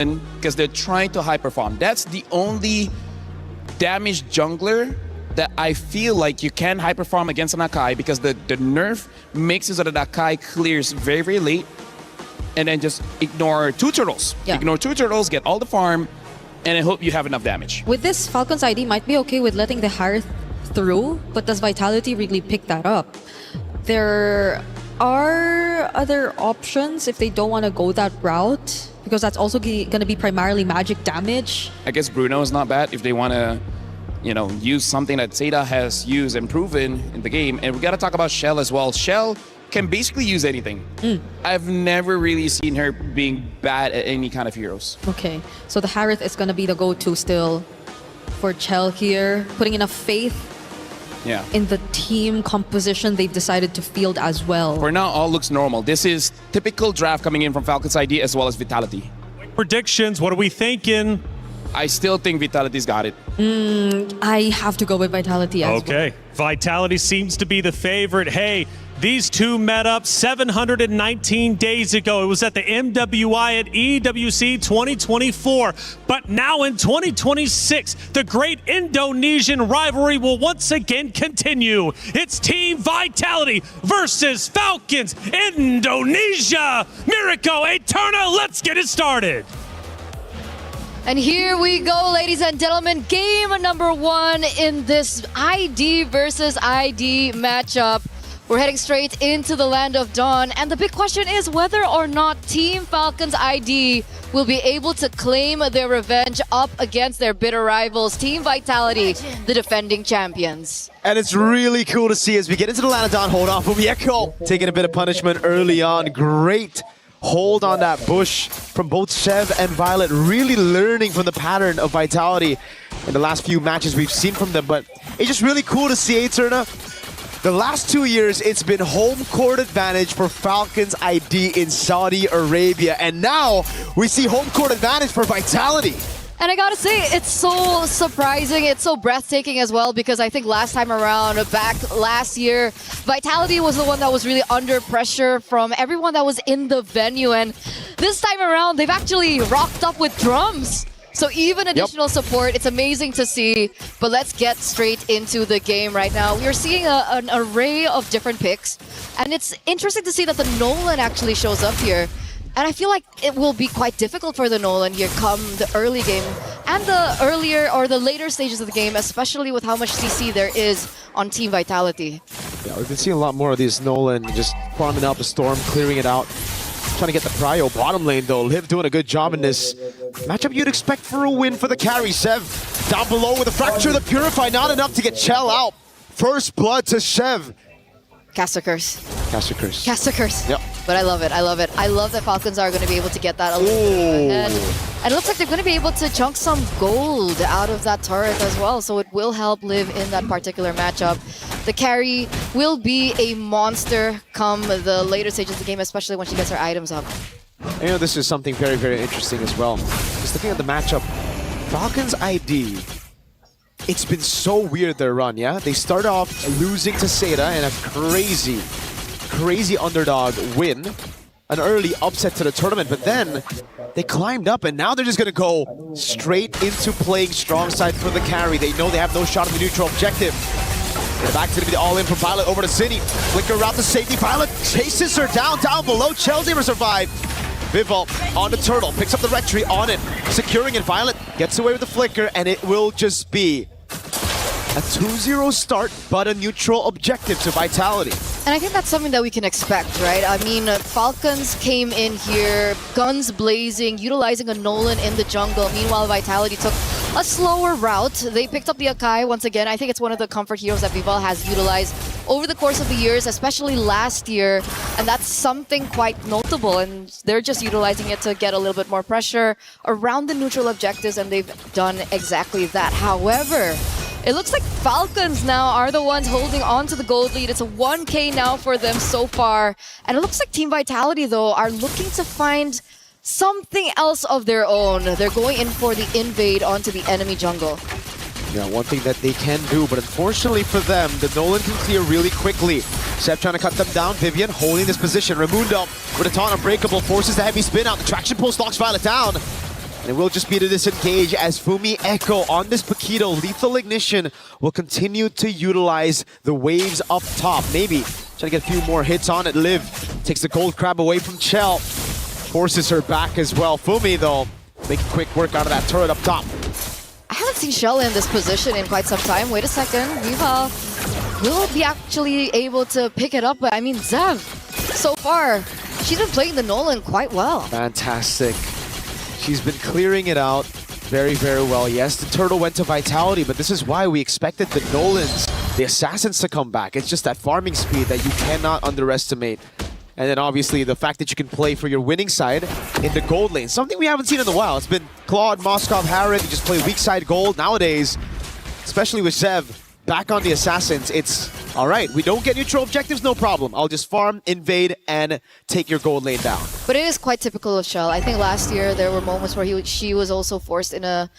because they're trying to high perform. That's the only damaged jungler that I feel like you can high perform against an Akai, because the nerf makes it so that Akai clears very, very late, and then just ignore two turtles. Yeah. Ignore two turtles, get all the farm, and I hope you have enough damage. With this, Falcon's ID might be okay with letting the Harith through, but does Vitality really pick that up? There are other options if they don't want to go that route, because that's also going to be primarily magic damage. I guess Bruno is not bad if they want to, you know, use something that Zeta has used and proven in the game. And we got to talk about Shell as well. Shell can basically use anything. I've never really seen her being bad at any kind of heroes. Okay, so the Harith is going to be the go-to still for Chell here, putting enough faith in the team composition they've decided to field as well. For now, all looks normal. This is typical draft coming in from Falcon's ID as well as Vitality. Predictions, what are we thinking? I still think Vitality's got it. I have to go with Vitality as well. Okay, Vitality seems to be the favorite. Hey, these two met up 719 days ago. It was at the MWI at EWC 2024. But now in 2026, the great Indonesian rivalry will once again continue. It's Team Vitality versus Falcons Indonesia. Miracle Eterna, let's get it started. And here we go, ladies and gentlemen. Game number 1 in this ID versus ID matchup. We're heading straight into the Land of Dawn. And the big question is whether or not Team Falcons ID will be able to claim their revenge up against their bitter rivals, Team Vitality, the defending champions. And it's really cool to see as we get into the Land of Dawn. Hold on for Mieko, taking a bit of punishment early on. Great hold on that bush from both Chev and Violet, really learning from the pattern of Vitality in the last few matches we've seen from them. But it's just really cool to see Eterna. The last 2 years, it's been home court advantage for Falcons ID in Saudi Arabia. And now we see home court advantage for Vitality. And I gotta say, it's so surprising, it's so breathtaking as well, because I think last time around, back last year, Vitality was the one that was really under pressure from everyone that was in the venue. And this time around, they've actually rocked up with drums. So even additional support, it's amazing to see. But let's get straight into the game right now. We are seeing an array of different picks. And it's interesting to see that the Nolan actually shows up here. And I feel like it will be quite difficult for the Nolan here come the early game and the earlier or the later stages of the game, especially with how much CC there is on Team Vitality. Yeah, we've been seeing a lot more of these Nolan just farming out the storm, clearing it out. Trying to get the prio bottom lane though. Liv doing a good job in this matchup. You'd expect for a win for the carry. Sev down below with a fracture. The Purify not enough to get Chell out. First blood to Chev. Caster Curse. Caster Curse. Caster Curse. Yep. But I love it. I love it. I love that Falcons are going to be able to get that a little bit ahead. And it looks like they're going to be able to chunk some gold out of that turret as well. So it will help Liv in that particular matchup. The carry will be a monster come the later stages of the game, especially when she gets her items up. You know, this is something very, very interesting as well. Just looking at the matchup, Falcons ID, it's been so weird their run, yeah? They start off losing to Seda in a crazy underdog win. An early upset to the tournament, but then they climbed up and now they're just gonna go straight into playing strong side for the carry. They know they have no shot at the neutral objective. The back's gonna be the all-in from Violet over to City. Flicker route to safety. Violet chases her down below. Chelsea will survive. Vival on the turtle, picks up the red tree on it, securing it. Violet gets away with the flicker, and it will just be a 2-0 start, but a neutral objective to Vitality. And I think that's something that we can expect, right? I mean, Falcons came in here, guns blazing, utilizing a Nolan in the jungle. Meanwhile, Vitality took a slower route. They picked up the Akai once again. I think it's one of the comfort heroes that Vival has utilized over the course of the years, especially last year. And that's something quite notable. And they're just utilizing it to get a little bit more pressure around the neutral objectives, and they've done exactly that. However, it looks like Falcons now are the ones holding on to the gold lead. It's a 1K now for them so far. And it looks like Team Vitality, though, are looking to find something else of their own. They're going in for the invade onto the enemy jungle. Yeah, one thing that they can do, but unfortunately for them, the Nolan can clear really quickly. Seth trying to cut them down. Vivian holding this position. Raimundo with a taunt unbreakable, forces the heavy spin out. The traction pulse locks Violet down. And it will just be to disengage as Fumi Echo on this Paquito. Lethal Ignition will continue to utilize the waves up top. Maybe trying to get a few more hits on it. Liv takes the gold crab away from Chell. Forces her back as well. Fumi, though, making quick work out of that turret up top. I haven't seen Shell in this position in quite some time. Wait a second. Viva will be actually able to pick it up. But I mean, Zev, so far, she's been playing the Nolan quite well. Fantastic. She's been clearing it out very, very well. Yes, the turtle went to Vitality, but this is why we expected the Nolans, the Assassins, to come back. It's just that farming speed that you cannot underestimate. And then obviously the fact that you can play for your winning side in the gold lane. Something we haven't seen in a while. It's been Claude, Moskov, Harrod. You just play weak side gold. Nowadays, especially with Zev back on the Assassins, it's all right. We don't get neutral objectives, no problem. I'll just farm, invade, and take your gold lane down. But it is quite typical of Shell. I think last year there were moments where she was also forced in a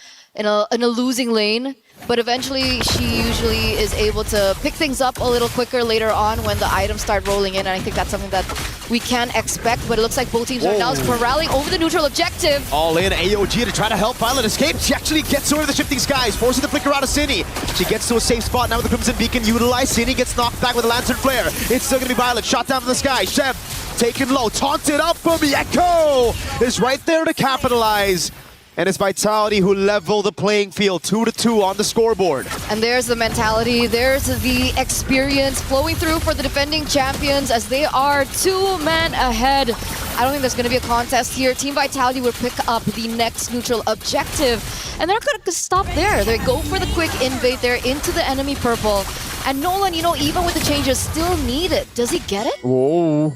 losing lane. But eventually, she usually is able to pick things up a little quicker later on when the items start rolling in. And I think that's something that we can expect. But it looks like both teams are now corralling over the neutral objective. All in, AOG to try to help Violet escape. She actually gets over the shifting skies, forces the flicker out of Cine. She gets to a safe spot now with the Crimson Beacon utilized. Cine gets knocked back with a Lantern Flare. It's still going to be Violet, shot down from the sky. Shev taken low, taunted up for me. Echo is right there to capitalize. And it's Vitality who level the playing field, 2-2 on the scoreboard. And there's the mentality, there's the experience flowing through for the defending champions as they are 2 men ahead. I don't think there's going to be a contest here. Team Vitality will pick up the next neutral objective. And they're going to stop there. They go for the quick invade there into the enemy purple. And Nolan, you know, even with the changes, still need it. Does he get it? Whoa.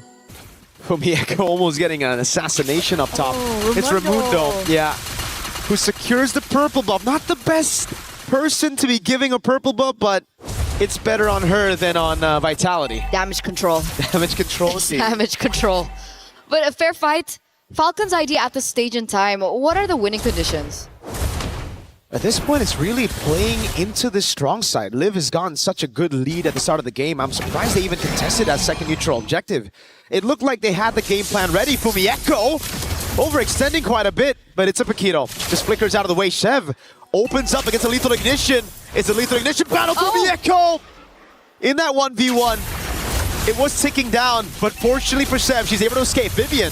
Fumi Echo almost getting an assassination up top. It's Raimundo. Yeah. Who secures the purple buff. Not the best person to be giving a purple buff, but it's better on her than on Vitality. Damage control. Damage control. Damage control. But a fair fight. Falcon's idea at this stage in time, what are the winning conditions? At this point, it's really playing into the strong side. Liv has gotten such a good lead at the start of the game. I'm surprised they even contested that second neutral objective. It looked like they had the game plan ready. Fumi Echo overextending quite a bit, but it's a Paquito. Just flickers out of the way. Shev opens up against a Lethal Ignition. It's a Lethal Ignition battle. Fumi Echo in that 1v1. It was ticking down, but fortunately for Shev, she's able to escape. Vivian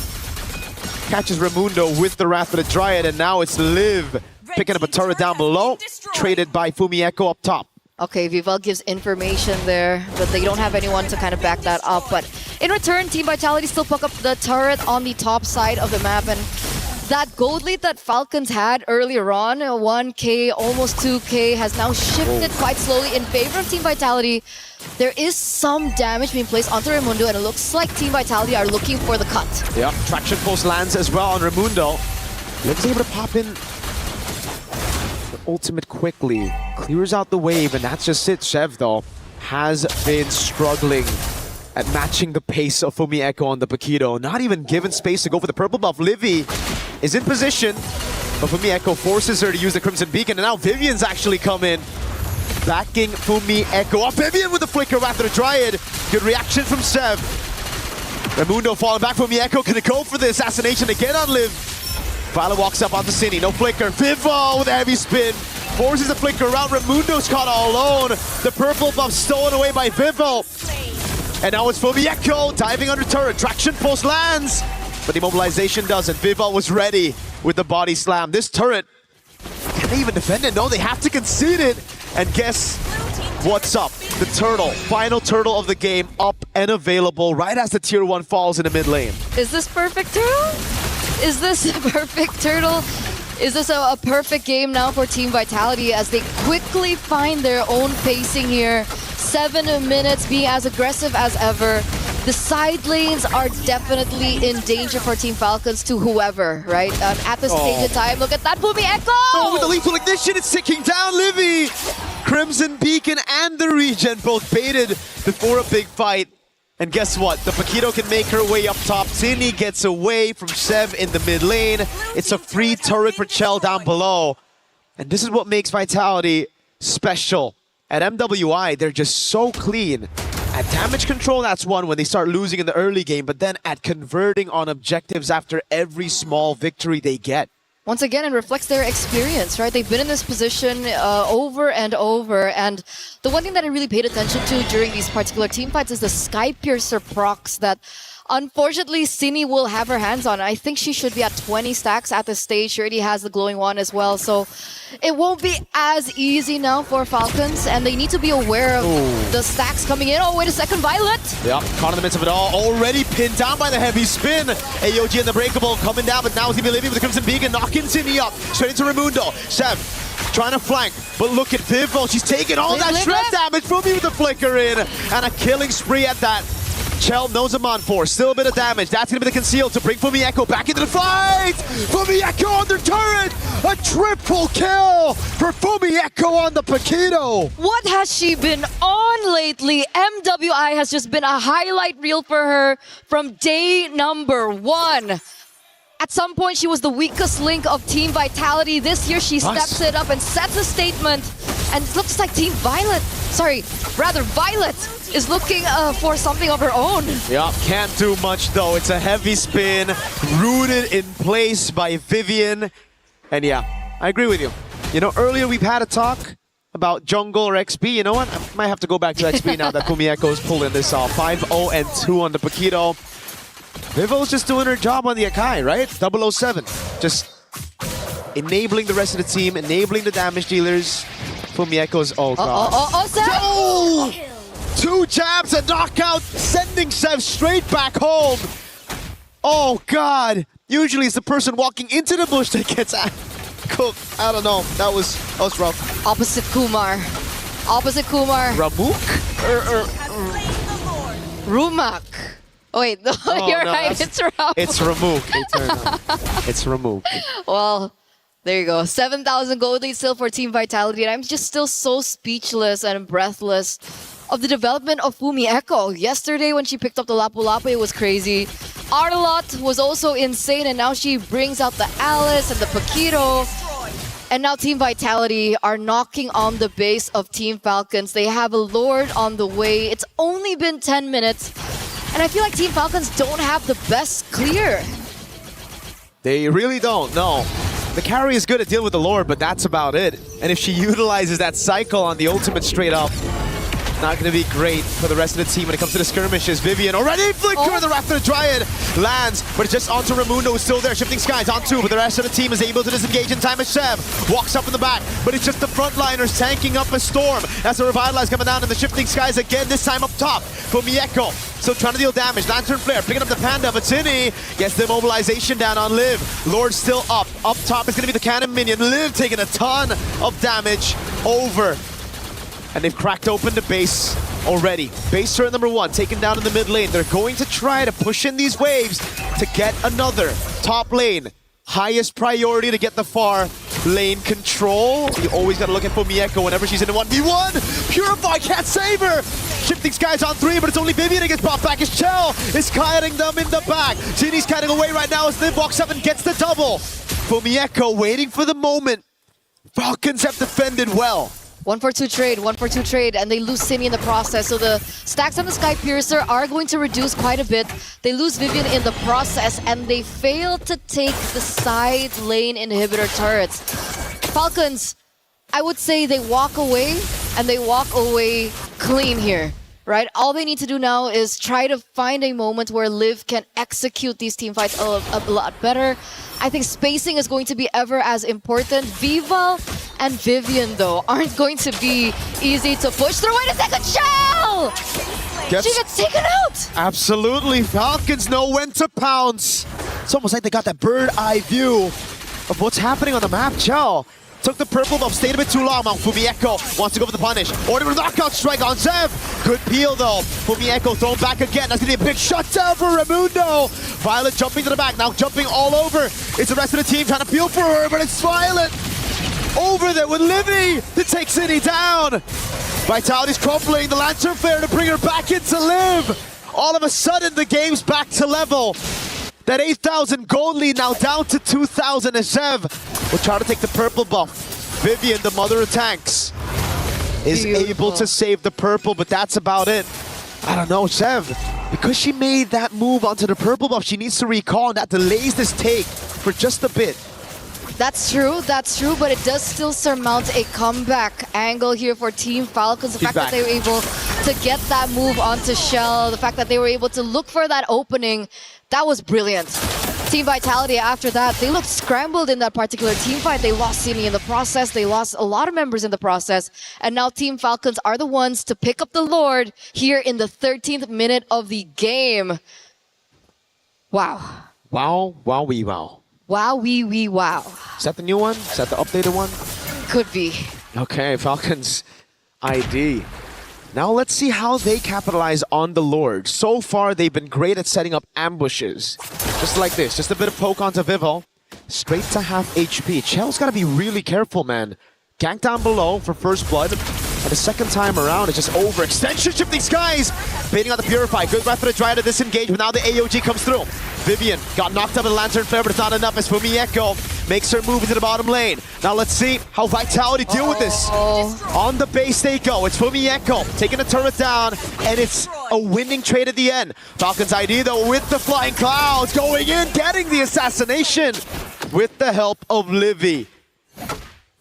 catches Raimundo with the Wrath of the Dryad, and now it's Liv picking up a turret down below, traded by Fumi Echo up top. Okay, Vival gives information there, but they don't have anyone to kind of back that up. But in return, Team Vitality still pick up the turret on the top side of the map. And that gold lead that Falcons had earlier on, 1K, almost 2K, has now shifted quite slowly in favor of Team Vitality. There is some damage being placed onto Raimundo, and it looks like Team Vitality are looking for the cut. Yeah, traction pulse lands as well on Raimundo. Liv's able to pop in ultimate quickly, clears out the wave, and that's just it. Shev, though, has been struggling at matching the pace of Fumi Echo on the Paquito. Not even given space to go for the purple buff. Livy is in position, but Fumi Echo forces her to use the Crimson Beacon, and now Vivian's actually come in, backing Fumi Echo up. Vivian with the flicker after the Dryad. Good reaction from Shev. Raimundo falling back. Fumi Echo gonna go for the assassination again on Liv. Violet walks up onto Cine, no flicker. Vivo with a heavy spin. Forces the flicker around. Raimundo's caught all alone. The purple buff stolen away by Vivo. And now it's Fumi Echo diving under turret. Traction pulse lands, but the immobilization doesn't. Vivo was ready with the body slam. This turret, can they even defend it? No, they have to concede it. And guess what's up? The turtle, final turtle of the game, up and available right as the tier 1 falls in the mid lane. Is this perfect turtle? Is this a perfect turtle? Is this a perfect game now for Team Vitality as they quickly find their own pacing here? 7 minutes, being as aggressive as ever. The side lanes are definitely in danger for Team Falcons to whoever, right? At this stage of time, look at that, Fumi Echo! Oh, with the lethal ignition, it's ticking down, Livy! Crimson Beacon and the Regen both baited before a big fight. And guess what? The Paquito can make her way up top. Cine gets away from Shev in the mid lane. It's a free turret for Chell down below. And this is what makes Vitality special. At MWI, they're just so clean. At damage control, that's one when they start losing in the early game, but then at converting on objectives after every small victory they get. Once again, it reflects their experience, right? They've been in this position over and over. And the one thing that I really paid attention to during these particular team fights is the Sky Piercer procs that unfortunately Cine will have her hands on. I think she should be at 20 stacks at this stage. She already has the glowing wand as well. So it won't be as easy now for Falcons. And they need to be aware of the stacks coming in. Oh, wait a second, Violet! Yeah, caught in the midst of it all. Already pinned down by the heavy spin. AOG and the Breakable coming down, but now he's going to be living with the Crimson Beacon, knocking Cine up. Straight into Raimundo. Sev trying to flank, but look at Vivo. She's taking all that shred damage from me with the flicker in. And a killing spree at that. Chell knows him on for. Still a bit of damage. That's going to be the conceal to bring Fumi Echo back into the fight. Fumi Echo on the turret. A triple kill for Fumi Echo on the Paquito. What has she been on lately? MWI has just been a highlight reel for her from day number 1. At some point, she was the weakest link of Team Vitality. This year, she steps it up and sets a statement. And it looks like Team Violet, Violet is looking for something of her own. Yeah, can't do much though. It's a heavy spin, rooted in place by Vivian. And yeah, I agree with you. You know, earlier we've had a talk about jungle or XP. You know what? I might have to go back to XP now that Fumi Echo is pulling this off. 5-0-2 on the Paquito. Vivo's just doing her job on the Akai, right? 007. Just enabling the rest of the team, enabling the damage dealers. Fumi Echo's, oh god. Sev! 2 jabs and knockout, sending Sev straight back home. Oh god. Usually it's the person walking into the bush that gets cooked. I don't know. That was rough. Opposite Kumar. Ramuk? Rumak. Oh, wait, no, you're no, right. It's Ramuk. It's Ramuk. It's Ramuk. Well, there you go. 7,000 gold lead still for Team Vitality. And I'm just still so speechless and breathless of the development of Fumi Echo. Yesterday when she picked up the Lapu Lapu, it was crazy. Arlot was also insane, and now she brings out the Alice and the Paquito. And now Team Vitality are knocking on the base of Team Falcons. They have a Lord on the way. It's only been 10 minutes. And I feel like Team Falcons don't have the best clear. They really don't, no. The carry is good at dealing with the Lord, but that's about it. And if she utilizes that cycle on the ultimate straight up, not going to be great for the rest of the team when it comes to the skirmishes. Vivian already flicker the Wrath of the Dryad lands, but it's just onto Raimundo, who's still there. Shifting Skies on 2, but the rest of the team is able to disengage in time as Sev walks up in the back, but it's just the frontliners tanking up a storm. That's the Revitalize coming down, and the Shifting Skies again, this time up top for Mieko. So trying to deal damage. Lantern Flare picking up the Panda, but Cine gets the immobilization down on Liv. Lord still up. Up top is going to be the Cannon Minion. Liv taking a ton of damage over. And they've cracked open the base already. Base turret number 1 taken down in the mid lane. They're going to try to push in these waves to get another top lane. Highest priority to get the far lane control. You always got to look at Fumieko whenever she's in a 1v1. Purify can't save her. Shifting Skies on 3, but it's only Vivian that gets brought back as Chell is kiting them in the back. Cine's kiting away right now as Liv walks up and gets the double. Fumieko waiting for the moment. Falcons have defended well. 1-for-2 trade, 1-for-2 trade, and they lose Cine in the process. So the stacks on the Sky Piercer are going to reduce quite a bit. They lose Vivian in the process, and they fail to take the side lane inhibitor turrets. Falcons, I would say they walk away, and they walk away clean here, right? All they need to do now is try to find a moment where Liv can execute these team fights a lot better. I think spacing is going to be ever as important. Viva and Vivian, though, aren't going to be easy to push through. Wait a second, Shell! She gets taken out! Absolutely, Falcons know when to pounce. It's almost like they got that bird eye view of what's happening on the map. Chell took the purple buff, stayed a bit too long. Mount Fumieko wants to go for the punish. Order a knockout strike on Zev. Good peel though. Fumieko thrown back again. That's gonna be a big shutdown for Raimundo. Violet jumping to the back, now jumping all over. It's the rest of the team trying to peel for her, but it's Violet over there with Livy to take Cine down. Vitality's crumpling the Lantern Flare to bring her back into Liv. All of a sudden the game's back to level. That 8,000 gold lead now down to 2,000 as Zev will try to take the purple buff. Vivian, the mother of tanks, is able to save the purple, but that's about it. I don't know, Zev, because she made that move onto the purple buff, she needs to recall, and that delays this take for just a bit. That's true, but it does still surmount a comeback angle here for Team Falcons. The He's fact that they were able to get that move onto Shell, the fact that they were able to look for that opening, that was brilliant. Team Vitality, after that, they looked scrambled in that particular team fight. They lost Sini in the process, they lost a lot of members in the process, and now Team Falcons are the ones to pick up the Lord here in the 13th minute of the game. Wow. Wow, wow, wee, wow. Wow, wee, wow. Is that the new one? Is that the updated one? Could be. Okay, Falcons ID. Now let's see how they capitalize on the Lord. So far, they've been great at setting up ambushes. Just like this, just a bit of poke onto Vivo. Straight to half HP. Chell's gotta be really careful, man. Gank down below for first blood. And the second time around, it's just overextension. Shifting Skies! Baiting on the Purify. Good breath for the Dry to disengage, but now the AOG comes through. Vivian got knocked up in Lantern Flare, but it's not enough as Fumi Echo makes her move into the bottom lane. Now let's see how Vitality deal with this. On the base they go. It's Fumi Echo taking the turret down, and it's a winning trade at the end. Falcons ID though with the Flying Clouds going in, getting the assassination with the help of Livy.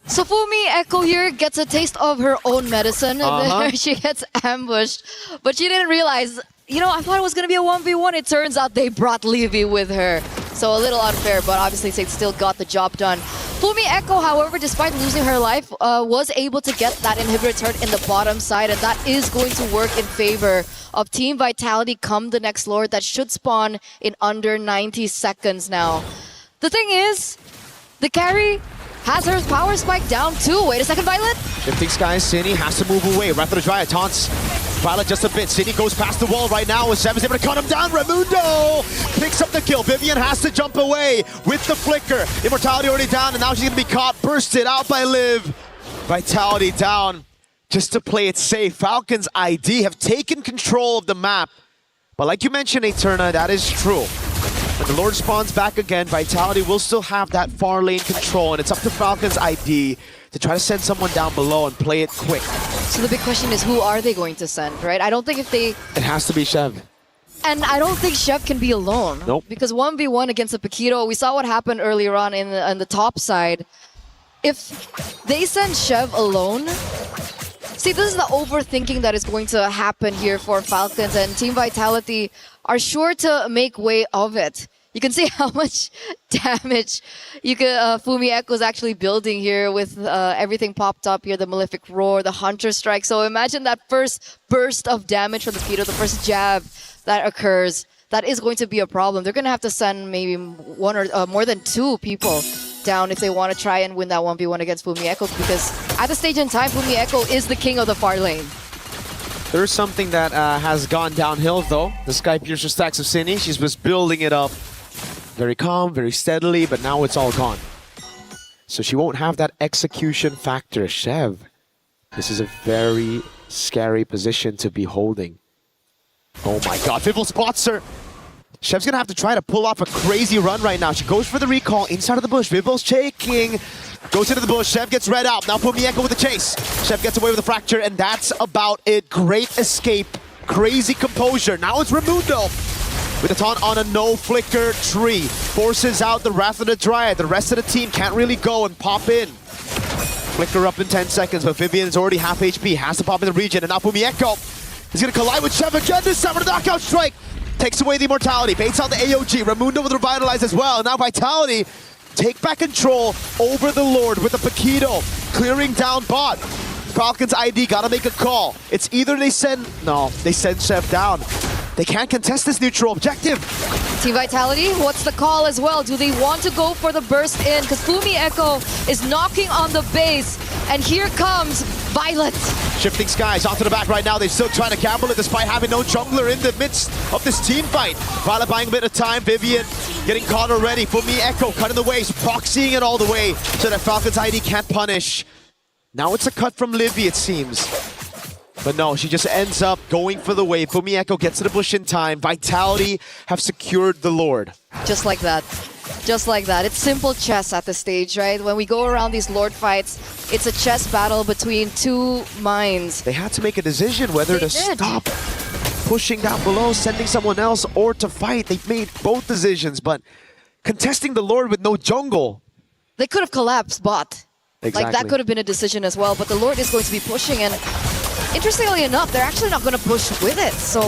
So Fumi Echo here gets a taste of her own medicine, and then she gets ambushed. But she didn't realize, you know, I thought it was going to be a 1v1. It turns out they brought Livy with her. So a little unfair, but obviously they still got the job done. Fumi Echo, however, despite losing her life, was able to get that inhibitor turret in the bottom side, and that is going to work in favor of Team Vitality come the next Lord that should spawn in under 90 seconds now. The thing is, the carry has her power spike down too. Wait a second, Violet. Shifting Skies, Sini has to move away. Wrath of the Dryad taunts Violet just a bit. Sini goes past the wall right now. Sev is able to cut him down. Raimundo picks up the kill. Vivian has to jump away with the flicker. Immortality already down, and now she's going to be caught. Bursted out by Liv. Vitality down just to play it safe. Falcons ID have taken control of the map. But like you mentioned, Eterna, that is true. When the Lord spawns back again, Vitality will still have that far lane control, and it's up to Falcons ID to try to send someone down below and play it quick. So the big question is, who are they going to send, right? I don't think if they... It has to be Shev. And I don't think Shev can be alone. Nope. Because 1v1 against a Paquito, we saw what happened earlier on in the top side. If they send Shev alone... See, this is the overthinking that is going to happen here for Falcons, and Team Vitality are sure to make way of it. You can see how much damage Fumi Echo is actually building here with everything popped up here, the Malefic Roar, the Hunter Strike. So imagine that first burst of damage from the Paquito, the first jab that occurs. That is going to be a problem. They're going to have to send maybe one or more than two people down if they want to try and win that 1v1 against Fumi Echo, because at this stage in time, Fumi Echo is the king of the far lane. There's something that has gone downhill though. The Sky Piercer stacks of Sini. She's just building it up very calm, very steadily, but now it's all gone. So she won't have that execution factor. Shev, this is a very scary position to be holding. Oh my god, Vivel spots her. Shev's gonna have to try to pull off a crazy run right now. She goes for the recall inside of the bush. Vivel's shaking. Goes into the bush. Shev gets read out. Now Fumi Echo with the chase. Shev gets away with the fracture, and that's about it. Great escape. Crazy composure. Now it's Raimundo with a taunt on a no flicker tree. Forces out the Wrath of the Dryad. The rest of the team can't really go and pop in. Flicker up in 10 seconds, but Vivian is already half HP. Has to pop in the region, and now Fumi Echo is gonna collide with Shev again. This time with a knockout strike. Takes away the immortality, baits on the AOG. Raimundo with Revitalize as well. Now Vitality take back control over the Lord with the Paquito clearing down bot. Falcons ID gotta make a call. It's either they send Shev down. They can't contest this neutral objective. Team Vitality, what's the call as well? Do they want to go for the burst in? Because Fumi Echo is knocking on the base, and here comes Violet. Shifting Skies onto the back right now. They're still trying to gamble it despite having no jungler in the midst of this team fight. Violet buying a bit of time. Vivian getting caught already. Fumi Echo cutting the waves, proxying it all the way so that Falcons ID can't punish. Now it's a cut from Livy, it seems. But no, she just ends up going for the wave. Fumi Echo gets to the bush in time. Vitality have secured the Lord. Just like that. Just like that. It's simple chess at this stage, right? When we go around these Lord fights, it's a chess battle between two minds. They had to make a decision whether to stop pushing down below, sending someone else, or to fight. They made both decisions, but contesting the Lord with no jungle they could have collapsed bot. Like, that Exactly. could have been a decision as well, but the Lord is going to be pushing, and interestingly enough, they're actually not going to push with it, so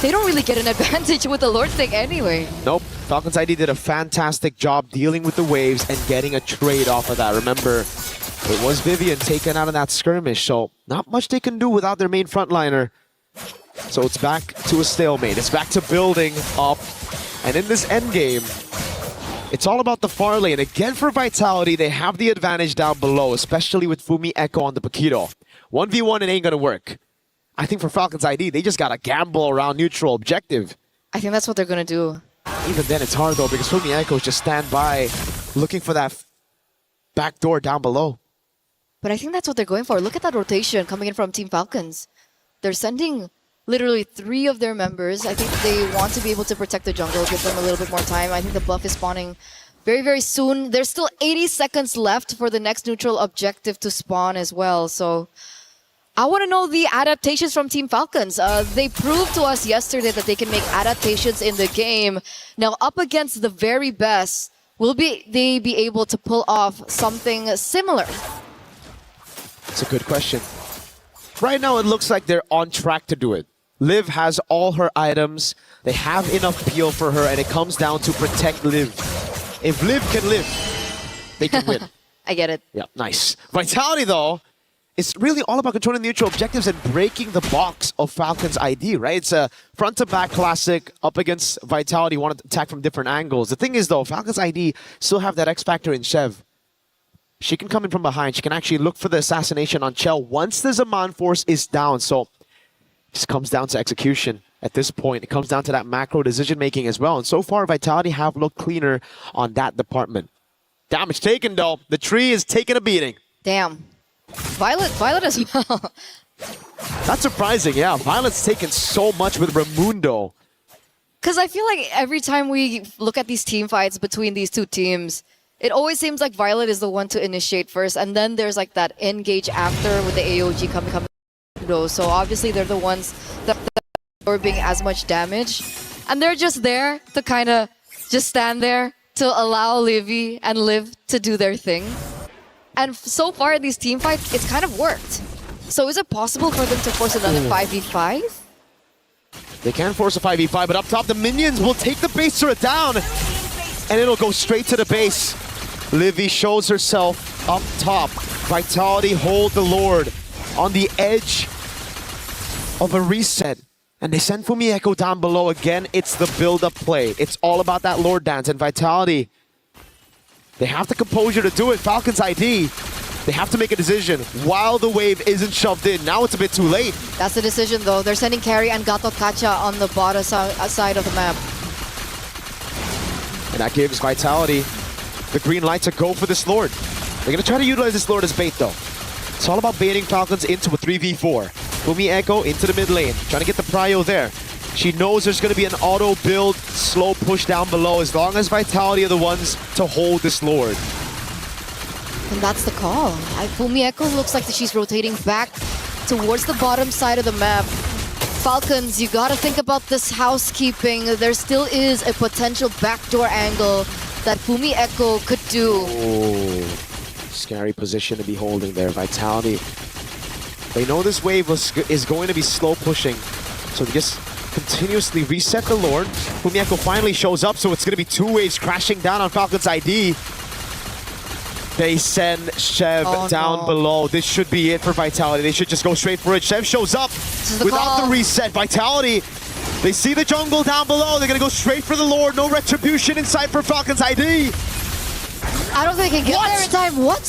they don't really get an advantage with the Lord thing anyway. Nope. Falcons ID did a fantastic job dealing with the waves and getting a trade off of that. Remember, it was Vivian taken out of that skirmish, so not much they can do without their main frontliner. So it's back to a stalemate. It's back to building up. And in this endgame, it's all about the far lane. Again, for Vitality, they have the advantage down below, especially with Fumi Echo on the Paquito. 1v1, it ain't gonna work. I think for Falcons ID, they just gotta gamble around neutral objective. I think that's what they're going to do. Even then, it's hard though, because Fumi Echoes just stand by looking for that back door down below. But I think that's what they're going for. Look at that rotation coming in from Team Falcons. They're sending literally 3 of their members. I think they want to be able to protect the jungle, give them a little bit more time. I think the buff is spawning very, very soon. There's still 80 seconds left for the next neutral objective to spawn as well. So I want to know the adaptations from Team Falcons. They proved to us yesterday that they can make adaptations in the game. Now, up against the very best, will they be able to pull off something similar? It's a good question. Right now, it looks like they're on track to do it. Liv has all her items. They have enough peel for her, and it comes down to protect Liv. If Liv can live, they can win. I get it. Yeah, nice. Vitality, though, it's really all about controlling the neutral objectives and breaking the box of Falcons ID, right? It's a front-to-back classic up against Vitality, want to attack from different angles. The thing is, though, Falcons ID still have that X-Factor in Chev. She can come in from behind. She can actually look for the assassination on Chell once the Zaman force is down. So it just comes down to execution at this point. It comes down to that macro decision-making as well. And so far, Vitality have looked cleaner on that department. Damage taken, though. The tree is taking a beating. Damn. Violet as well. Not surprising, yeah. Violet's taken so much with Raimundo. Because I feel like every time we look at these team fights between these two teams, it always seems like Violet is the one to initiate first, and then there's like that engage after with the AOG coming. So obviously they're the ones that are absorbing as much damage, and they're just there to kind of just stand there to allow Livy and Liv to do their thing. And so far in these team fights, it's kind of worked. So is it possible for them to force another 5v5? They can force a 5v5, but up top, the minions will take the base turret down, and it'll go straight to the base. Livy shows herself up top. Vitality hold the Lord on the edge of a reset. And they send Fumi Echo down below again. It's the build-up play. It's all about that Lord dance. And Vitality, they have the composure to do it. Falcons ID, they have to make a decision while the wave isn't shoved in. Now it's a bit too late. That's the decision though. They're sending Carry and Gato Kacha on the bottom side of the map. And that gives Vitality the green light to go for this Lord. They're going to try to utilize this Lord as bait, though. It's all about baiting Falcons into a 3v4. Fumi Echo into the mid lane, trying to get the prio there. She knows there's going to be an auto build, slow push down below, as long as Vitality are the ones to hold this Lord. And that's the call. Fumi Echo looks like she's rotating back towards the bottom side of the map. Falcons, you gotta think about this housekeeping. There still is a potential backdoor angle that Fumi Echo could do. Oh, scary position to be holding there. Vitality, they know this wave is going to be slow pushing, so they just continuously reset the Lord. Fumi Echo finally shows up, so it's going to be 2 waves crashing down on Falcons ID. They send Chev down below. This should be it for Vitality. They should just go straight for it. Chev shows up without the reset. Vitality, they see the jungle down below. They're going to go straight for the Lord. No retribution in sight for Falcons ID. I don't think he can get there in time. What?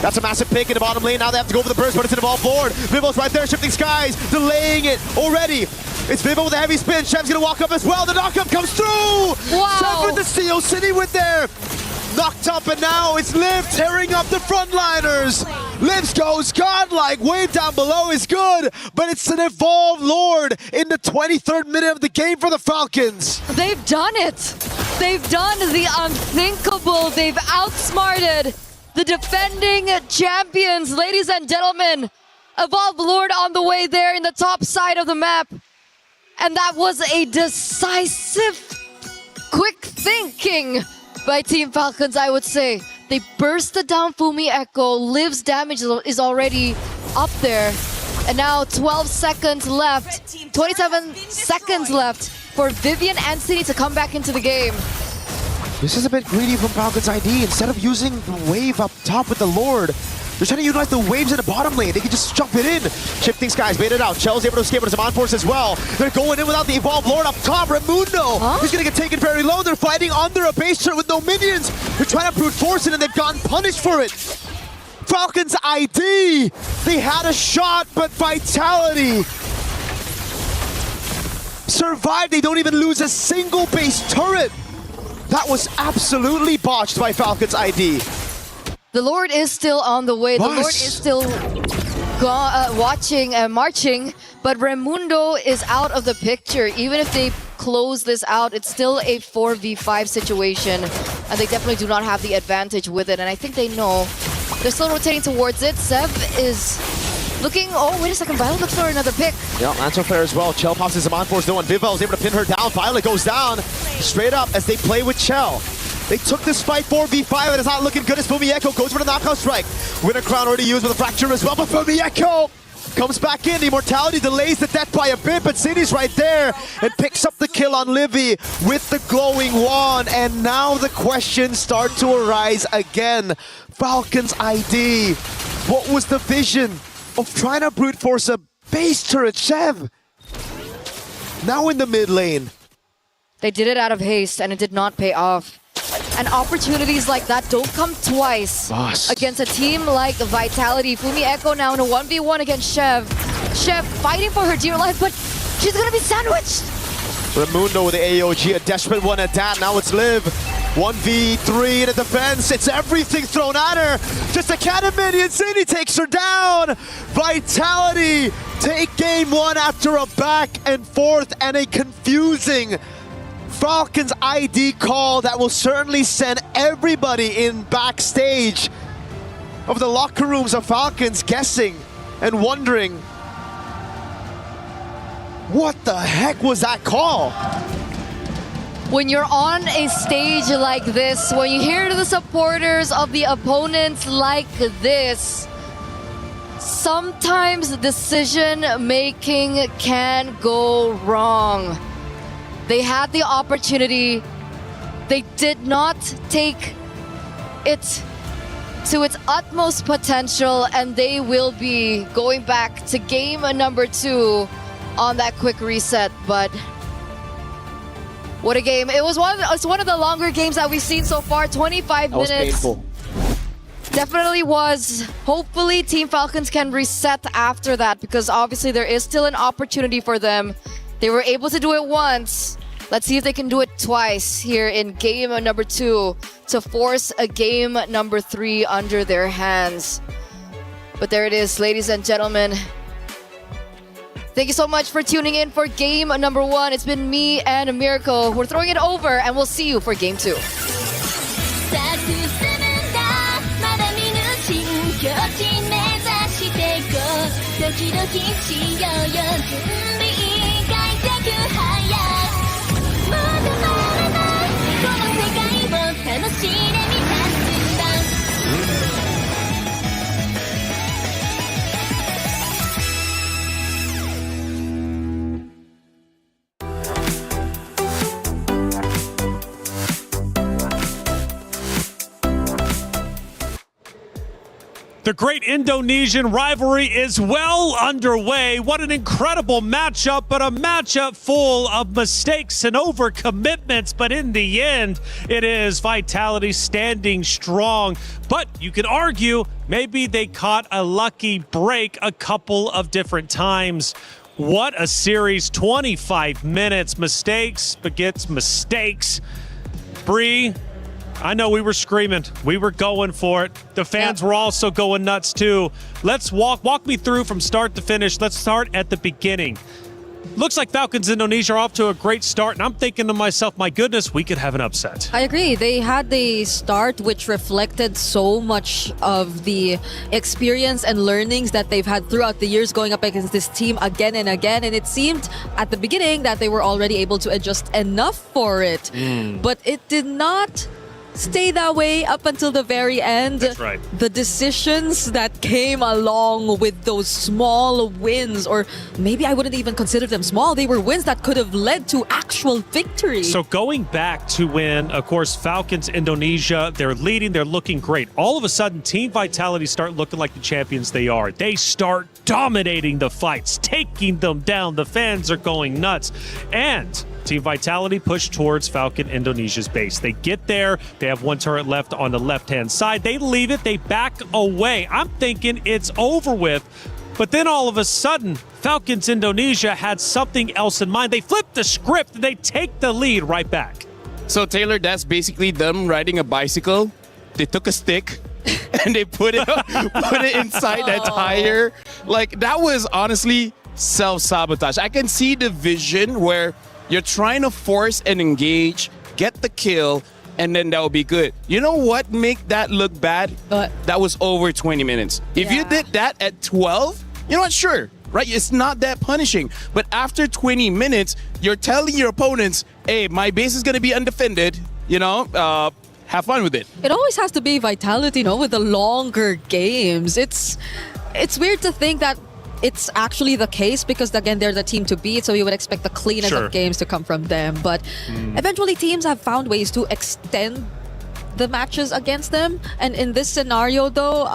That's a massive pick in the bottom lane. Now they have to go for the burst, but it's an evolved Lord. Vivo's right there, shifting skies, delaying it already. It's Vivo with a heavy spin. Chev's going to walk up as well. The knockup comes through. Wow. Chev with the Steel City with there. Knocked up, and now it's Liv tearing up the frontliners. Liv goes godlike. Wave down below is good, but it's an evolved Lord in the 23rd minute of the game for the Falcons. They've done it. They've done the unthinkable. They've outsmarted the defending champions. Ladies and gentlemen, evolved Lord on the way there in the top side of the map. And that was a decisive, quick thinking by Team Falcons, I would say. They bursted down Fumi Echo. Liv's damage is already up there. And now 12 seconds left. 27 seconds left for Vivian and City to come back into the game. This is a bit greedy from Falcons ID. Instead of using the wave up top with the Lord, they're trying to utilize the waves in the bottom lane. They can just jump it in. Shifting skies, baited out. Chell's able to escape with his on force as well. They're going in without the evolved Lord up top. Raimundo is going to get taken very low. They're fighting under a base turret with no minions. They're trying to brute force it and they've gotten punished for it. Falcons ID, they had a shot, but Vitality survived. They don't even lose a single base turret. That was absolutely botched by Falcons ID. The Lord is still on the way. The Lord is still watching and marching, but Raimundo is out of the picture. Even if they close this out, it's still a 4v5 situation, and they definitely do not have the advantage with it, and I think they know. They're still rotating towards it. Sev is looking, oh, wait a second, Violet looks for another pick. Yeah, Lancer Flare as well. Chell pops his on force, no one. Vivel is able to pin her down. Violet goes down straight up as they play with Chell. They took this fight 4v5 and it's not looking good as Fumi Echo goes for the knockout strike. Winter Crown already used with a fracture as well, but Fumi Echo comes back in. The Immortality delays the death by a bit, but City's right there and picks up the kill on Livy with the glowing wand. And now the questions start to arise again. Falcons ID, what was the vision of trying to brute force a base turret, Chev? Now in the mid lane. They did it out of haste and it did not pay off. And opportunities like that don't come twice against a team like Vitality. Fumi Echo now in a 1v1 against Chev. Chev fighting for her dear life, but she's gonna be sandwiched. Raimundo with the AOG, a desperate one at that. Now it's Liv. 1v3 in a defense. It's everything thrown at her. Just a cannon minion. City takes her down. Vitality take game one after a back and forth and a confusing Falcons ID call that will certainly send everybody in backstage of the locker rooms of Falcons guessing and wondering, what the heck was that call? When you're on a stage like this, when you hear the supporters of the opponents like this, sometimes decision making can go wrong. They had the opportunity. They did not take it to its utmost potential, and they will be going back to game number 2 on that quick reset. But what a game. It's one of the longer games that we've seen so far, 25 minutes. That was painful. Definitely was. Hopefully Team Falcons can reset after that, because obviously there is still an opportunity for them. They were able to do it once. Let's see if they can do it twice here in game number 2 to force a game number 3 under their hands. But there it is, ladies and gentlemen. Thank you so much for tuning in for game number 1. It's been me and Miracle. We're throwing it over, and we'll see you for game 2. The great Indonesian rivalry is well underway. What an incredible matchup, but a matchup full of mistakes and overcommitments. But in the end, it is Vitality standing strong. But you could argue maybe they caught a lucky break a couple of different times. What a series, 25 minutes. Mistakes begets mistakes. Bree, I know we were screaming. We were going for it. The fans were also going nuts too. Let's walk me through from start to finish. Let's start at the beginning. Looks like Falcons Indonesia are off to a great start, and I'm thinking to myself, my goodness, we could have an upset. I agree. They had the start which reflected so much of the experience and learnings that they've had throughout the years going up against this team again and again. And it seemed at the beginning that they were already able to adjust enough for it. But it did not stay that way up until the very end. That's right. The decisions that came along with those small wins, or maybe I wouldn't even consider them small, they were wins that could have led to actual victory. So going back to when, of course, Falcons Indonesia, they're leading, they're looking great. All of a sudden, Team Vitality start looking like the champions they are. They start dominating the fights, taking them down. The fans are going nuts. And Team Vitality push towards Falcon Indonesia's base. They get there. They have one turret left on the left-hand side. They leave it. They back away. I'm thinking it's over with. But then all of a sudden, Falcons Indonesia had something else in mind. They flip the script. And they take the lead right back. So Taylor, that's basically them riding a bicycle. They took a stick and they put it inside that tire. Like, that was honestly self-sabotage. I can see the vision where you're trying to force and engage, get the kill, and then that will be good. You know what make that look bad? What? That was over 20 minutes. If you Yeah. did that at 12, you know what? Sure, right? It's not that punishing. But after 20 minutes, you're telling your opponents, hey, my base is going to be undefended. You know, have fun with it. It always has to be Vitality, with the longer games. It's weird to think that it's actually the case because, again, they're the team to beat, so you would expect the cleanest Sure. of games to come from them. But eventually teams have found ways to extend the matches against them. And in this scenario, though,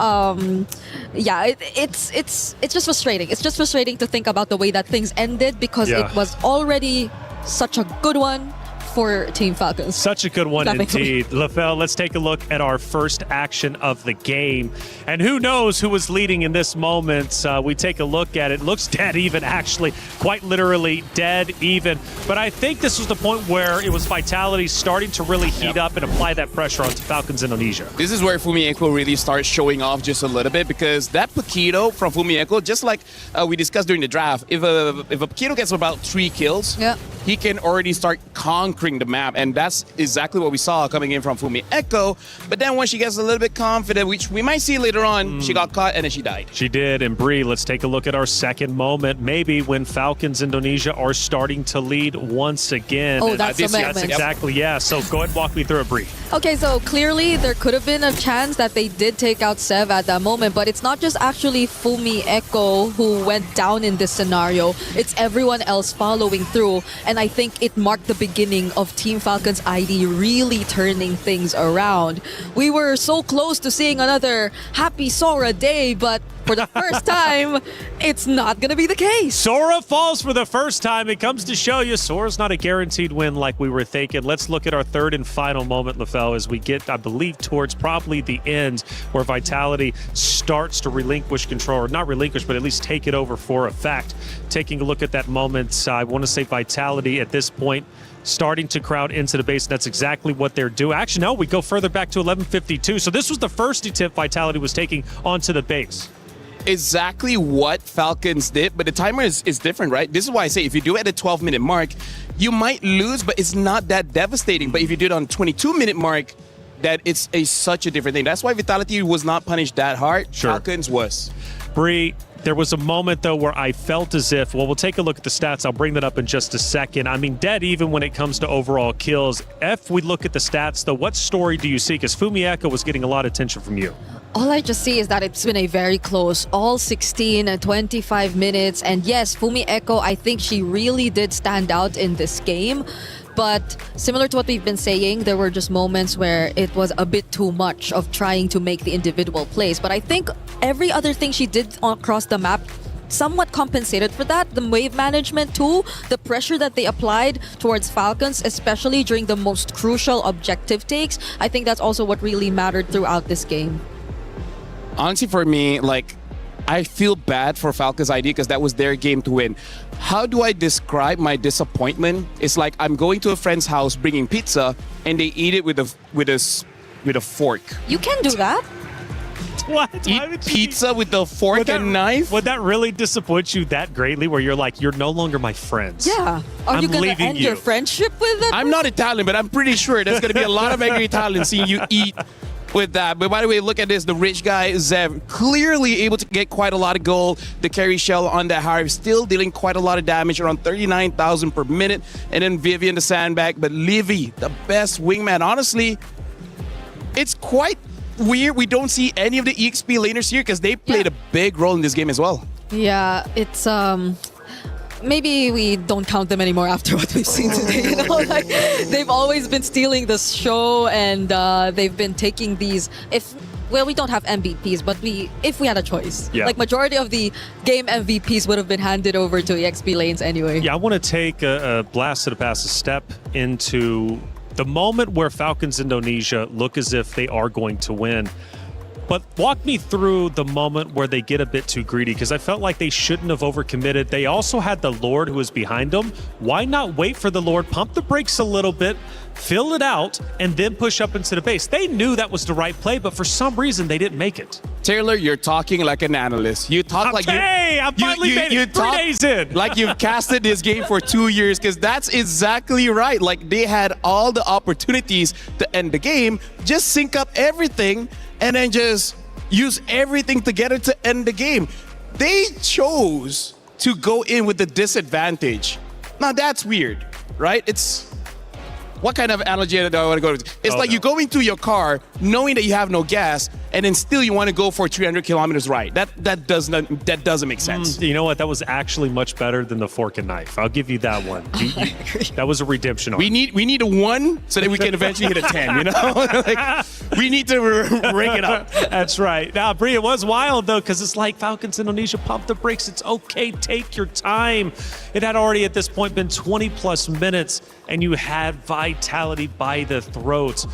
it's just frustrating. It's just frustrating to think about the way that things ended because Yeah. it was already such a good one for Team Falcons. Such a good one indeed. LaFell, let's take a look at our first action of the game. And who knows who was leading in this moment. We take a look at it. Looks dead even, actually. Quite literally dead even. But I think this was the point where it was Vitality starting to really heat up and apply that pressure onto Falcons Indonesia. This is where Fumieko really starts showing off just a little bit because that Paquito from Fumieko, just like we discussed during the draft, if a Paquito gets about 3 kills, Yeah. he can already start conquering the map, and that's exactly what we saw coming in from Fumieko. But then when she gets a little bit confident, which we might see later on, she got caught and then she died. She did. And Bree, let's take a look at our second moment, maybe when Falcons Indonesia are starting to lead once again. Oh, And that's the that's moment. exactly, yeah. So go ahead and walk me through it, Bree. Okay, so clearly there could have been a chance that they did take out Sev at that moment, but it's not just actually Fumieko who went down in this scenario. It's everyone else following through, and I think it marked the beginning of Team Falcons ID really turning things around. We were so close to seeing another happy Sora day, but for the first time, it's not going to be the case. Sora falls for the first time. It comes to show you Sora's not a guaranteed win like we were thinking. Let's look at our third and final moment, LaFell, as we get, I believe, towards probably the end where Vitality starts to relinquish control, or not relinquish, but at least take it over for a fact. Taking a look at that moment, I want to say Vitality at this point starting to crowd into the base. That's exactly what they're doing. Actually, no, we go further back to 11:52. So this was the first attempt Vitality was taking onto the base. Exactly what Falcons did, but the timer is different, right? This is why I say if you do it at the 12-minute mark, you might lose, but it's not that devastating. But if you do it on 22-minute mark, that it's such a different thing. That's why Vitality was not punished that hard. Sure. Falcons was. Bree, there was a moment, though, where I felt as if, well, we'll take a look at the stats. I'll bring that up in just a second. I mean, dead even when it comes to overall kills. If we look at the stats, though, what story do you see? Because Fumieko was getting a lot of attention from you. All I just see is that it's been a very close, all 16 and 25 minutes. And yes, Fumieko, I think she really did stand out in this game. But similar to what we've been saying, there were just moments where it was a bit too much of trying to make the individual plays. But I think every other thing she did across the map somewhat compensated for that. The wave management too, the pressure that they applied towards Falcons, especially during the most crucial objective takes, I think that's also what really mattered throughout this game. Honestly, for me, like, I feel bad for Falcons ID because that was their game to win. How do I describe my disappointment? It's like I'm going to a friend's house bringing pizza and they eat it with a fork. You can do that. What? Why Eat would you pizza with a fork and knife? Would that really disappoint you that greatly where you're like, you're no longer my friends? Yeah. Are I'm you going to leaving end you. your friendship with that? I'm not Italian, but I'm pretty sure there's going to be a lot of angry Italians seeing you eat with that. But by the way, look at this. The rich guy, Zev, clearly able to get quite a lot of gold. The carry shell on that Harv, still dealing quite a lot of damage, around 39,000 per minute. And then Vivian, the sandbag. But Livy, the best wingman. Honestly, it's quite weird we don't see any of the EXP laners here because they played a big role in this game as well. Yeah, it's maybe we don't count them anymore after what we've seen today. You know, like they've always been stealing the show, and they've been taking these. Well, we don't have MVPs, but if we had a choice, like majority of the game MVPs would have been handed over to EXP lanes anyway. Yeah, I want to take a blast to the past, a step into the moment where Falcons Indonesia look as if they are going to win. But walk me through the moment where they get a bit too greedy, because I felt like they shouldn't have overcommitted. They also had the Lord who was behind them. Why not wait for the Lord, pump the brakes a little bit, fill it out, and then push up into the base? They knew that was the right play, but for some reason they didn't make it. Taylor, you're talking like an analyst. You talk like I'm finally made it 3 days in. Like you've casted this game for 2 years, because that's exactly right. Like they had all the opportunities to end the game, just sync up everything, and then just use everything together to end the game. They chose to go in with the disadvantage. Now that's weird, right? What kind of analogy do I want to go to? It's like you go into your car knowing that you have no gas, and then still you want to go for 300 kilometers right. That doesn't make sense. You know what? That was actually much better than the fork and knife. I'll give you that one. That was a redemption arc. We need a 1 so that we can eventually hit a 10. You know, like, we need to ring it up. That's right. Now, Bree, it was wild though, because it's like Falcons Indonesia, pump the brakes. It's okay. Take your time. It had already at this point been 20+ minutes, and you had Vitality by the throat.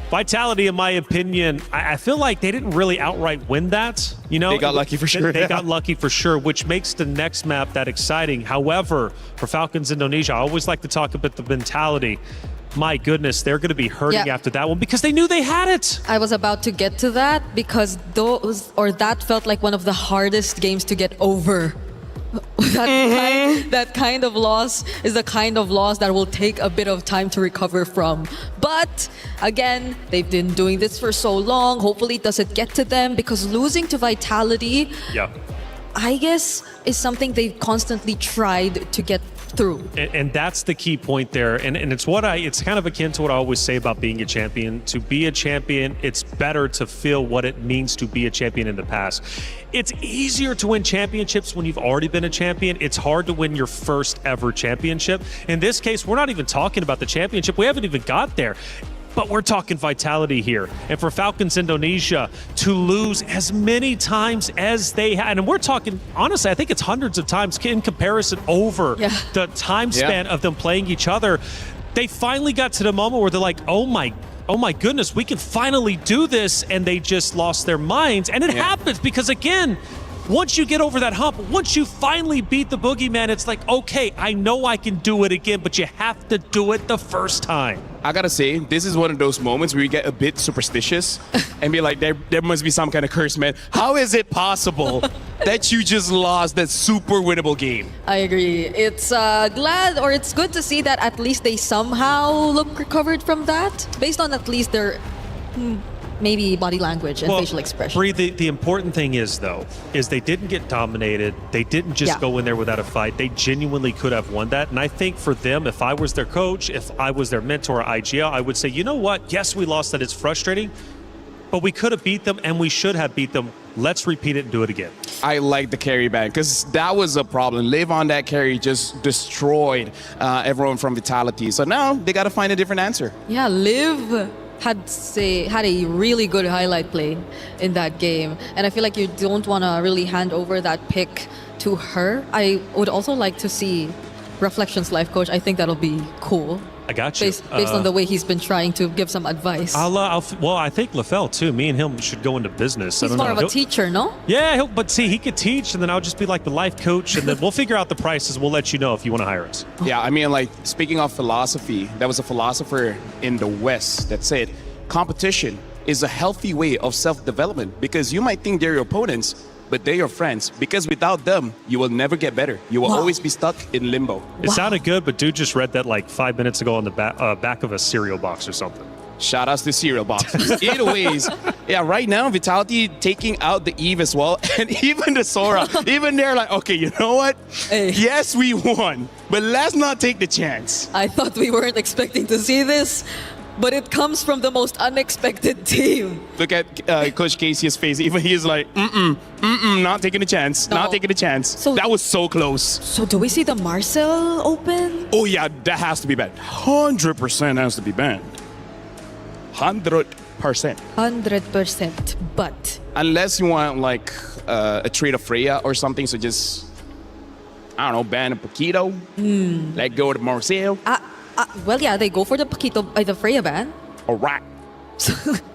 Vitality, in my opinion, I feel like they didn't really outright win that. You know, they got lucky for sure. They got lucky for sure, which makes the next map that exciting. However, for Falcons Indonesia, I always like to talk about the mentality. My goodness, they're going to be hurting after that one because they knew they had it. I was about to get to that because that felt like one of the hardest games to get over. That kind of loss is the kind of loss that will take a bit of time to recover from. But again, they've been doing this for so long. Hopefully it doesn't get to them, because losing to Vitality, I guess, is something they've constantly tried to get through. And that's the key point there. And it's kind of akin to what I always say about being a champion. To be a champion, it's better to feel what it means to be a champion in the past. It's easier to win championships when you've already been a champion. It's hard to win your first ever championship. In this case, we're not even talking about the championship. We haven't even got there. But we're talking Vitality here. And for Falcons Indonesia to lose as many times as they had, and we're talking, honestly, I think it's hundreds of times in comparison over the time span of them playing each other. They finally got to the moment where they're like, oh my goodness, we can finally do this. And they just lost their minds. And it happens because, again, once you get over that hump, once you finally beat the boogeyman, it's like, okay, I know I can do it again, but you have to do it the first time. I gotta say, this is one of those moments where you get a bit superstitious and be like, there must be some kind of curse, man. How is it possible that you just lost that super winnable game? I agree. It's it's good to see that at least they somehow look recovered from that, based on at least their maybe body language and facial expression. Bree, the important thing is, though, is they didn't get dominated. They didn't just go in there without a fight. They genuinely could have won that. And I think for them, if I was their coach, if I was their mentor at IGL, I would say, you know what? Yes, we lost that. It's frustrating, but we could have beat them and we should have beat them. Let's repeat it and do it again. I like the carry ban because that was a problem. Live on that carry just destroyed everyone from Vitality. So now they got to find a different answer. Yeah, Liv had a really good highlight play in that game, and I feel like you don't want to really hand over that pick to her. I would also like to see Reflection's life coach. I think that'll be cool. I got you. Based on the way he's been trying to give some advice. Well, I think LaFell too. Me and him should go into business. He's more of a teacher, no? Yeah, but see, he could teach, and then I'll just be like the life coach, and then we'll figure out the prices. We'll let you know if you want to hire us. Yeah, I mean, like, speaking of philosophy, there was a philosopher in the West that said, competition is a healthy way of self-development, because you might think they're your opponents, but they're your friends, because without them, you will never get better. You will always be stuck in limbo. It sounded good, but dude just read that like 5 minutes ago on the back of a cereal box or something. Shout outs to cereal boxes. Either ways, yeah, right now, Vitality taking out the Eve as well, and even the Sora, even they're like, okay, you know what? Hey. Yes, we won, but let's not take the chance. I thought we weren't expecting to see this, but it comes from the most unexpected team. Look at Coach Casey's face. Even he's like, not taking a chance. No. Not taking a chance. So- that was so close. So do we see the Marcel open? Oh yeah, that has to be banned. 100% has to be banned. 100%. 100%. But Unless you want like a trade of Freya or something, so just, I don't know, ban a Paquito. Let go to Marcel. well, yeah, they go for the Paquito, the Freya ban. All right.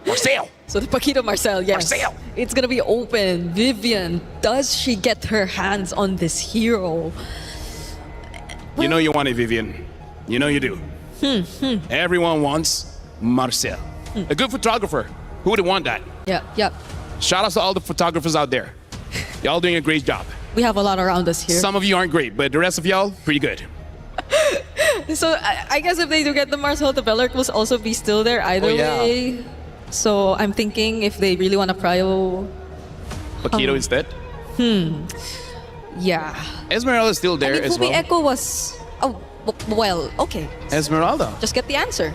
Marcel. So the Paquito Marcel, yes. Marcel. It's gonna be open. Vivian, does she get her hands on this hero? You know you want it, Vivian. You know you do. Everyone wants Marcel. A good photographer. Who would want that? Yeah. Shout out to all the photographers out there. Y'all doing a great job. We have a lot around us here. Some of you aren't great, but the rest of y'all, pretty good. So I guess if they do get the Marcel, the Bellark will also be still there either yeah. way. So I'm thinking if they really want to prio, Paquito instead. yeah. Esmeralda is still there I mean, as Fubi well. Echo was, well, okay. Esmeralda. Just get the answer.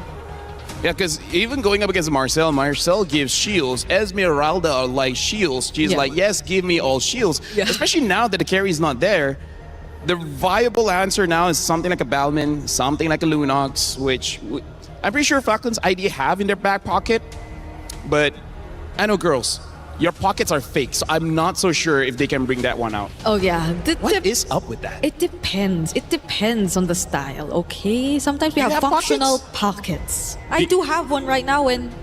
Yeah, because even going up against Marcel gives shields. Esmeralda are like shields. She's Yeah. like, yes, give me all shields. Yeah. Especially now that the carry is not there. The viable answer now is something like a Balman, something like a Lunox, which I'm pretty sure Falcon's ID have in their back pocket. But I know, girls, your pockets are fake, so I'm not so sure if they can bring that one out. Oh yeah. What is up with that? It depends. It depends on the style, okay? Sometimes we You have have functional pockets. I do have one right now on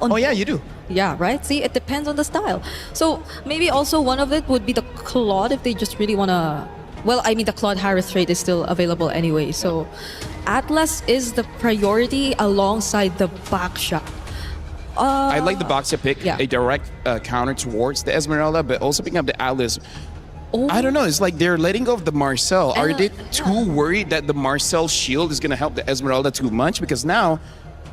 Oh yeah, you do. Yeah, right? See, it depends on the style. So maybe also one of it would be the Claude if they just really want to... Well, I mean, the Claude Harris trade is still available anyway. So Atlas is the priority alongside the Baksha. I like the Boxia pick, yeah. a direct counter towards the Esmeralda, but also picking up the Atlas. Oh. I don't know. It's like they're letting go of the Marcel. Are And, they too worried that the Marcel shield is going to help the Esmeralda too much? Because now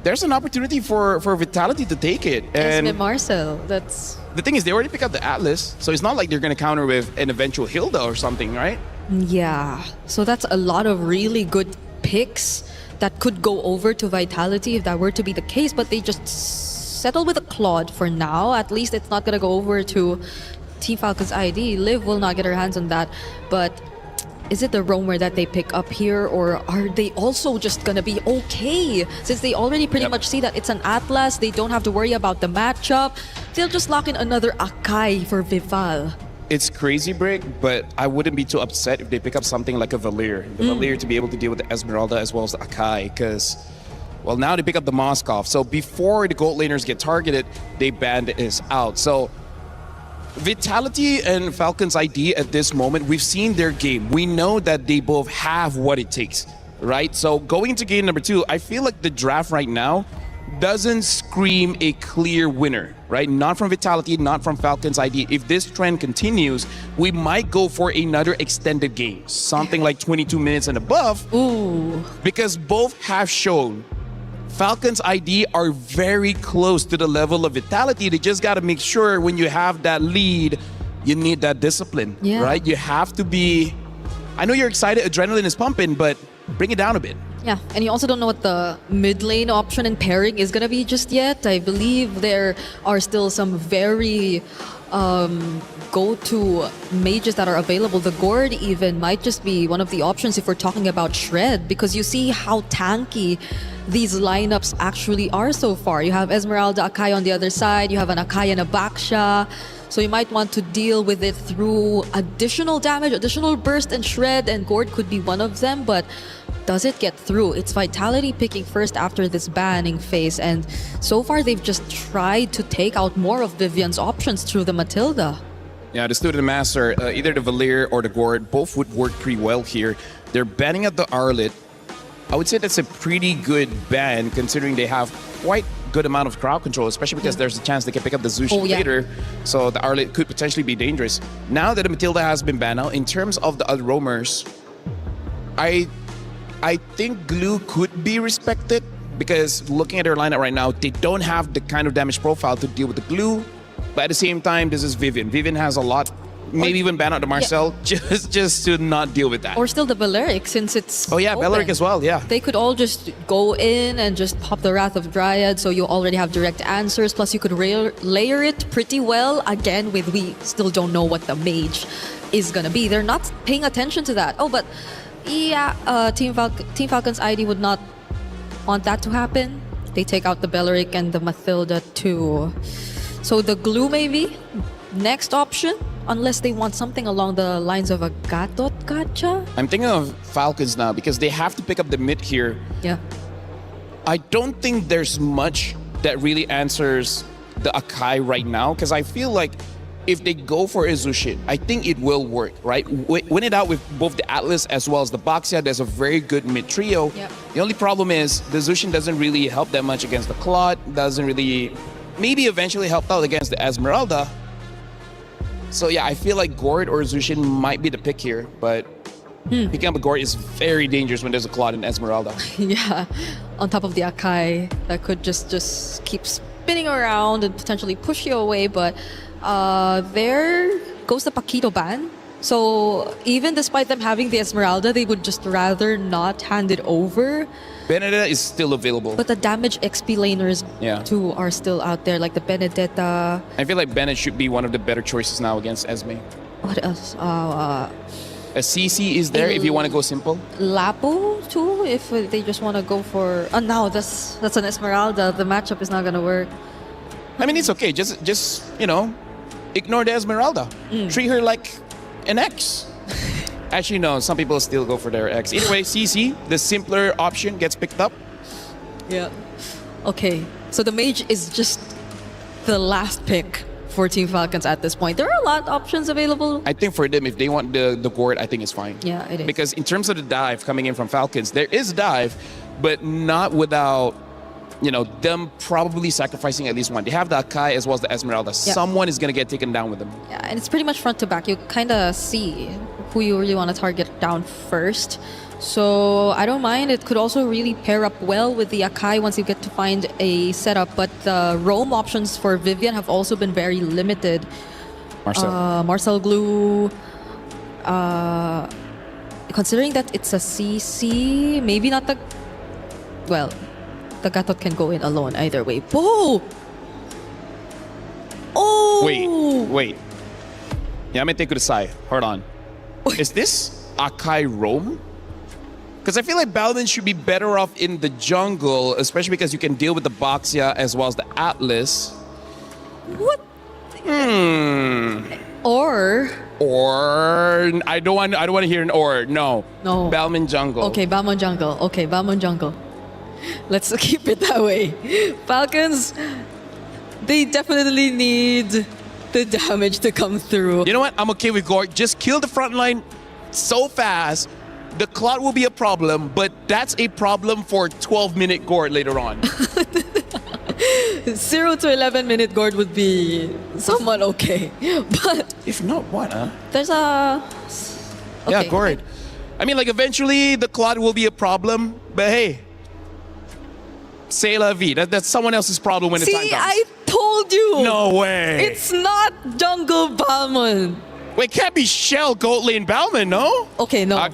there's an opportunity for Vitality to take it. Esme And Marcel, that's... the thing is, they already picked up the Atlas, so it's not like they're going to counter with an eventual Hilda or something, right? Yeah. So that's a lot of really good picks that could go over to Vitality if that were to be the case, but they just settle with a Claude for now. At least it's not going to go over to Team Falcon's ID. Liv will not get her hands on that, but is it the roamer that they pick up here, or are they also just gonna be okay? Since they already pretty much see that it's an Atlas, they don't have to worry about the matchup. They'll just lock in another Akai for Vival. It's crazy, Brick, but I wouldn't be too upset if they pick up something like a Valir. The Valir to be able to deal with the Esmeralda as well as the Akai, because, well, now they pick up the Moskov. So before the gold laners get targeted, they banned this out. So Vitality and Falcon's ID at this moment, we've seen their game. We know that they both have what it takes, right? So going into game number 2, I feel like the draft right now doesn't scream a clear winner, right? Not from Vitality, not from Falcon's ID. If this trend continues, we might go for another extended game, something like 22 minutes and above. Ooh. Because both have shown Falcon's ID are very close to the level of Vitality. They just got to make sure when you have that lead, you need that discipline, Yeah. right? You have to be... I know you're excited, adrenaline is pumping, but bring it down a bit. Yeah, and you also don't know what the mid lane option and pairing is gonna be just yet. I believe there are still some very go-to mages that are available. The Gourd even might just be one of the options if we're talking about Shred, because you see how tanky these lineups actually are so far. You have Esmeralda, Akai on the other side, you have an Akai and a Baksha. So you might want to deal with it through additional damage, additional burst, and Shred, and Gourd could be one of them, but does it get through? It's Vitality picking first after this banning phase, and so far they've just tried to take out more of Vivian's options through the Matilda. Yeah, the Student Master, either the Valir or the Gourd, both would work pretty well here. They're banning out the Arlet. I would say that's a pretty good ban considering they have quite good amount of crowd control, especially because there's a chance they can pick up the Zushi later. So the Arlet could potentially be dangerous. Now that the Matilda has been banned out, in terms of the other roamers, I think Glue could be respected because looking at their lineup right now, they don't have the kind of damage profile to deal with the Glue. But at the same time, this is Vivian. Vivian has a lot maybe even ban out the Marcel just to not deal with that. Or still the Balearic, since it's Oh yeah, open. Balearic as well, yeah. They could all just go in and just pop the Wrath of Dryad, so you already have direct answers. Plus, you could layer it pretty well. Again, we still don't know what the mage is gonna be. They're not paying attention to that. Oh, but yeah, Team Falcon's ID would not want that to happen. They take out the Balearic and the Mathilda too. So the glue maybe next option, unless they want something along the lines of a Gatot Gacha. I'm thinking of Falcons now because they have to pick up the mid here. Yeah. I don't think there's much that really answers the Akai right now because I feel like if they go for a Zushin, I think it will work, right? Win it out with both the Atlas as well as the Baxia. There's a very good mid trio. Yep. The only problem is the Zushin doesn't really help that much against the Claude, doesn't really, maybe eventually help out against the Esmeralda. So yeah, I feel like Gord or Zushin might be the pick here, but picking up a Gord is very dangerous when there's a Claude and Esmeralda. Yeah, on top of the Akai that could just keep spinning around and potentially push you away. But there goes the Paquito ban. So even despite them having the Esmeralda, they would just rather not hand it over. Benedetta is still available. But the damage XP laners too are still out there, like the Benedetta. I feel like Bennett should be one of the better choices now against Esme. What else? A CC is there if you want to go simple. Lapo too, if they just want to go for. Oh no, that's an Esmeralda. The matchup is not gonna work. I mean, it's okay. Just you know, ignore the Esmeralda. Treat her like an X. Actually, no. Some people still go for their X. Either way, CC, the simpler option, gets picked up. Yeah. Okay. So the mage is just the last pick for Team Falcons at this point. There are a lot of options available. I think for them, if they want the Gord, I think it's fine. Yeah, it is. Because in terms of the dive coming in from Falcons, there is dive, but not without, you know, them probably sacrificing at least one. They have the Akai as well as the Esmeralda. Yeah. Someone is going to get taken down with them. Yeah, and it's pretty much front to back. You kind of see who you really want to target down first. So I don't mind. It could also really pair up well with the Akai once you get to find a setup. But the roam options for Vivian have also been very limited. Marcel Glue. Considering that it's a CC, maybe not the... Well, the Gatot can go in alone either way. Whoa! Oh! Wait. Yeah, I'm going to take it aside. Hold on. Is this Akai roam? Because I feel like Balvin should be better off in the jungle, especially because you can deal with the Baxia as well as the Atlas. What? Or I don't want to hear an or. No. Balmain jungle. Okay, Balmain jungle. Okay, Balmain jungle. Let's keep it that way. Falcons, they definitely need the damage to come through. You know what? I'm okay with Gord. Just kill the front line so fast. The Cloud will be a problem, but that's a problem for 12-minute Gord later on. 0 to 11-minute Gord would be somewhat okay. But if not, what, huh? There's a... Okay. Yeah, Gord. I mean, like, eventually the Cloud will be a problem, but hey, c'est la vie. That's someone else's problem when the time comes. See, I told you! No way! It's not Jungle Balmain. Wait, can't be Shell, Goat Lane, Balmain, no? Okay, no.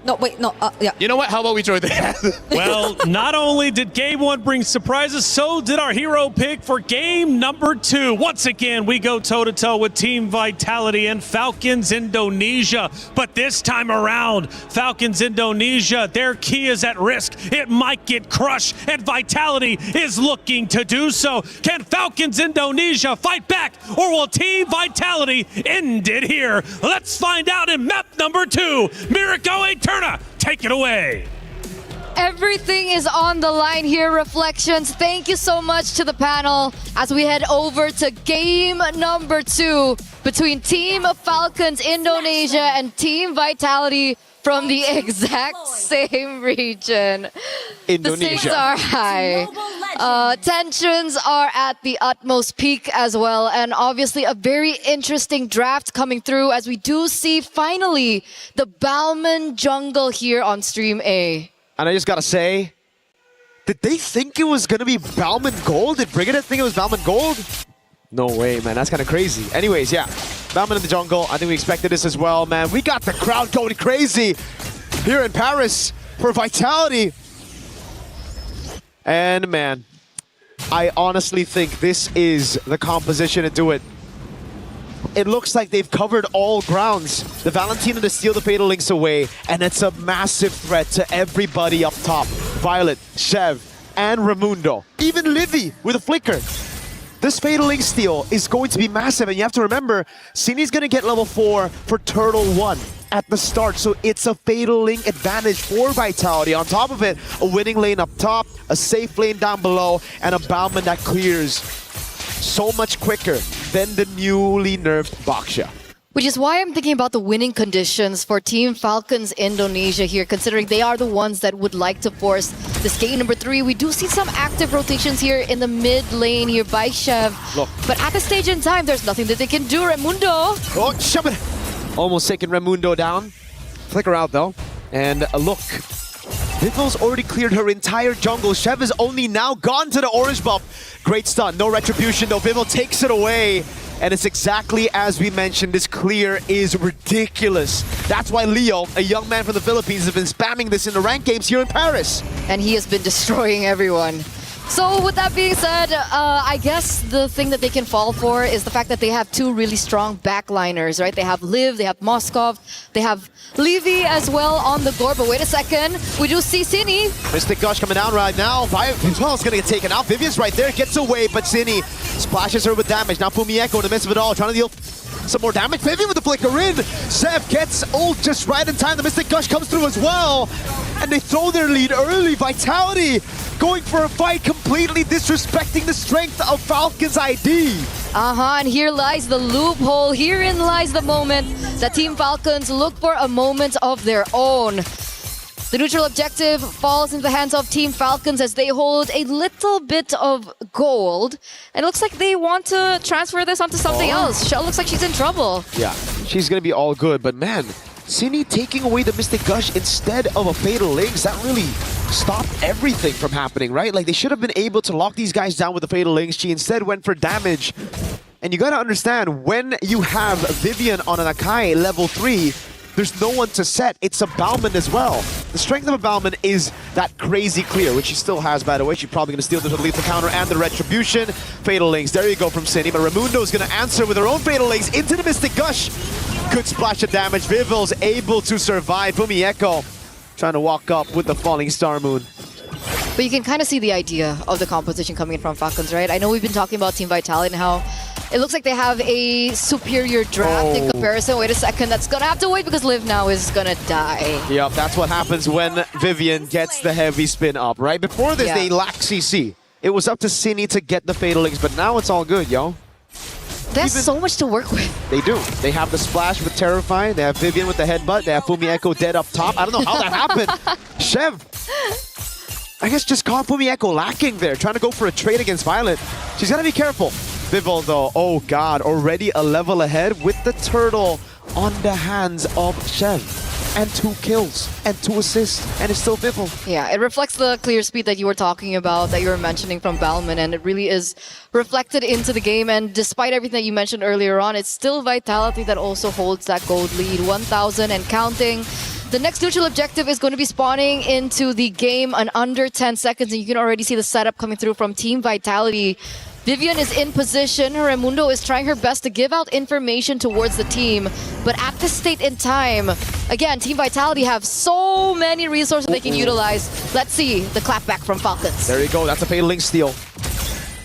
No, wait, no, yeah. You know what? How about we throw that? Well, not only did Game 1 bring surprises, so did our hero pick for Game number 2. Once again, we go toe-to-toe with Team Vitality and Falcons Indonesia. But this time around, Falcons Indonesia, their key is at risk. It might get crushed, and Vitality is looking to do so. Can Falcons Indonesia fight back, or will Team Vitality end it here? Let's find out in map number 2. Miracle Eterna, take it away. Everything is on the line here, Reflections. Thank you so much to the panel as we head over to game number 2 between Team Falcons Indonesia and Team Vitality from the exact same region. Indonesia. The stakes are high. Tensions are at the utmost peak as well. And obviously a very interesting draft coming through as we do see finally the Balmain jungle here on Stream A. And I just gotta say, did they think it was gonna be Balmain Gold? Did Brigadier think it was Balmain Gold? No way, man. That's kind of crazy. Anyways, yeah. Balman in the jungle. I think we expected this as well, man. We got the crowd going crazy here in Paris for Vitality. And, man, I honestly think this is the composition to do it. It looks like they've covered all grounds. The Valentina to steal the Fatal Links away, and it's a massive threat to everybody up top. Violet, Chev, and Raimundo. Even Livy with a flicker. This Fatal Link steal is going to be massive, and you have to remember, Sini's going to get level 4 for Turtle 1 at the start, so it's a Fatal Link advantage for Vitality. On top of it, a winning lane up top, a safe lane down below, and a Balman that clears so much quicker than the newly nerfed Baksha. Which is why I'm thinking about the winning conditions for Team Falcons Indonesia here, considering they are the ones that would like to force this game number 3. We do see some active rotations here in the mid lane here by Chev. Look. But at this stage in time, there's nothing that they can do. Raimundo. Oh, shove it. Almost taking Raimundo down. Flicker out though. And look. Vivil's already cleared her entire jungle. Chev is only now gone to the orange buff. Great stun. No retribution though. Vivil takes it away. And it's exactly as we mentioned, this clear is ridiculous. That's why Leo, a young man from the Philippines, has been spamming this in the ranked games here in Paris. And he has been destroying everyone. So with that being said, I guess the thing that they can fall for is the fact that they have two really strong backliners, right? They have Liv, they have Moskov, they have Levy as well on the gore. But wait a second, we do see Cine. Mystic Gush coming down right now. Vival's gonna get taken out. Vivian's right there, gets away, but Cine splashes her with damage. Now Fumieko in the midst of it all, trying to deal some more damage. Vivian with the flicker in. Sev gets ult just right in time. The Mystic Gush comes through as well. And they throw their lead early. Vitality going for a fight, completely disrespecting the strength of Falcon's ID. And here lies the loophole. Herein lies the moment that Team Falcons look for a moment of their own. The neutral objective falls into the hands of Team Falcons as they hold a little bit of gold. And it looks like they want to transfer this onto something else. Shell looks like she's in trouble. Yeah, she's going to be all good, but man, Cine taking away the Mystic Gush instead of a Fatal Links, that really stopped everything from happening, right? Like, they should have been able to lock these guys down with the Fatal Links. She instead went for damage. And you gotta understand, when you have Vivian on an Akai level 3, there's no one to set. It's a Balman as well. The strength of a Balman is that crazy clear, which she still has, by the way. She's probably going to steal the lethal counter and the retribution. Fatal Links, there you go from Cine. But Raimundo is going to answer with her own Fatal Links into the Mystic Gush. Good splash of damage. Vivil's able to survive. Fumieko trying to walk up with the Falling Star Moon. But you can kind of see the idea of the composition coming in from Falcons, right? I know we've been talking about Team Vitality and how it looks like they have a superior draft in comparison. Wait a second, that's gonna have to wait because Liv now is gonna die. Yep, that's what happens when Vivian gets the heavy spin up, right? Before this, they lacked CC. It was up to Cine to get the Fatal Links, but now it's all good, yo. There's so much to work with. They do. They have the splash with Terrify. They have Vivian with the headbutt. They have Fumieko dead up top. I don't know how that happened. Chev, I guess just caught Fumieko lacking there, trying to go for a trade against Violet. She's got to be careful. Vival, though, oh god, already a level ahead with the turtle on the hands of Chev. And 2 kills and 2 assists, and it's still Vival. Yeah, it reflects the clear speed that you were talking about, that you were mentioning from Balman, and it really is reflected into the game. And despite everything that you mentioned earlier on, it's still Vitality that also holds that gold lead, 1,000 and counting. The next neutral objective is going to be spawning into the game in under 10 seconds, and you can already see the setup coming through from Team Vitality. Vivian is in position. Raimundo is trying her best to give out information towards the team. But at this state in time, again, Team Vitality have so many resources they can utilize. Let's see the clapback from Falcons. There you go. That's a Fatal Link steal.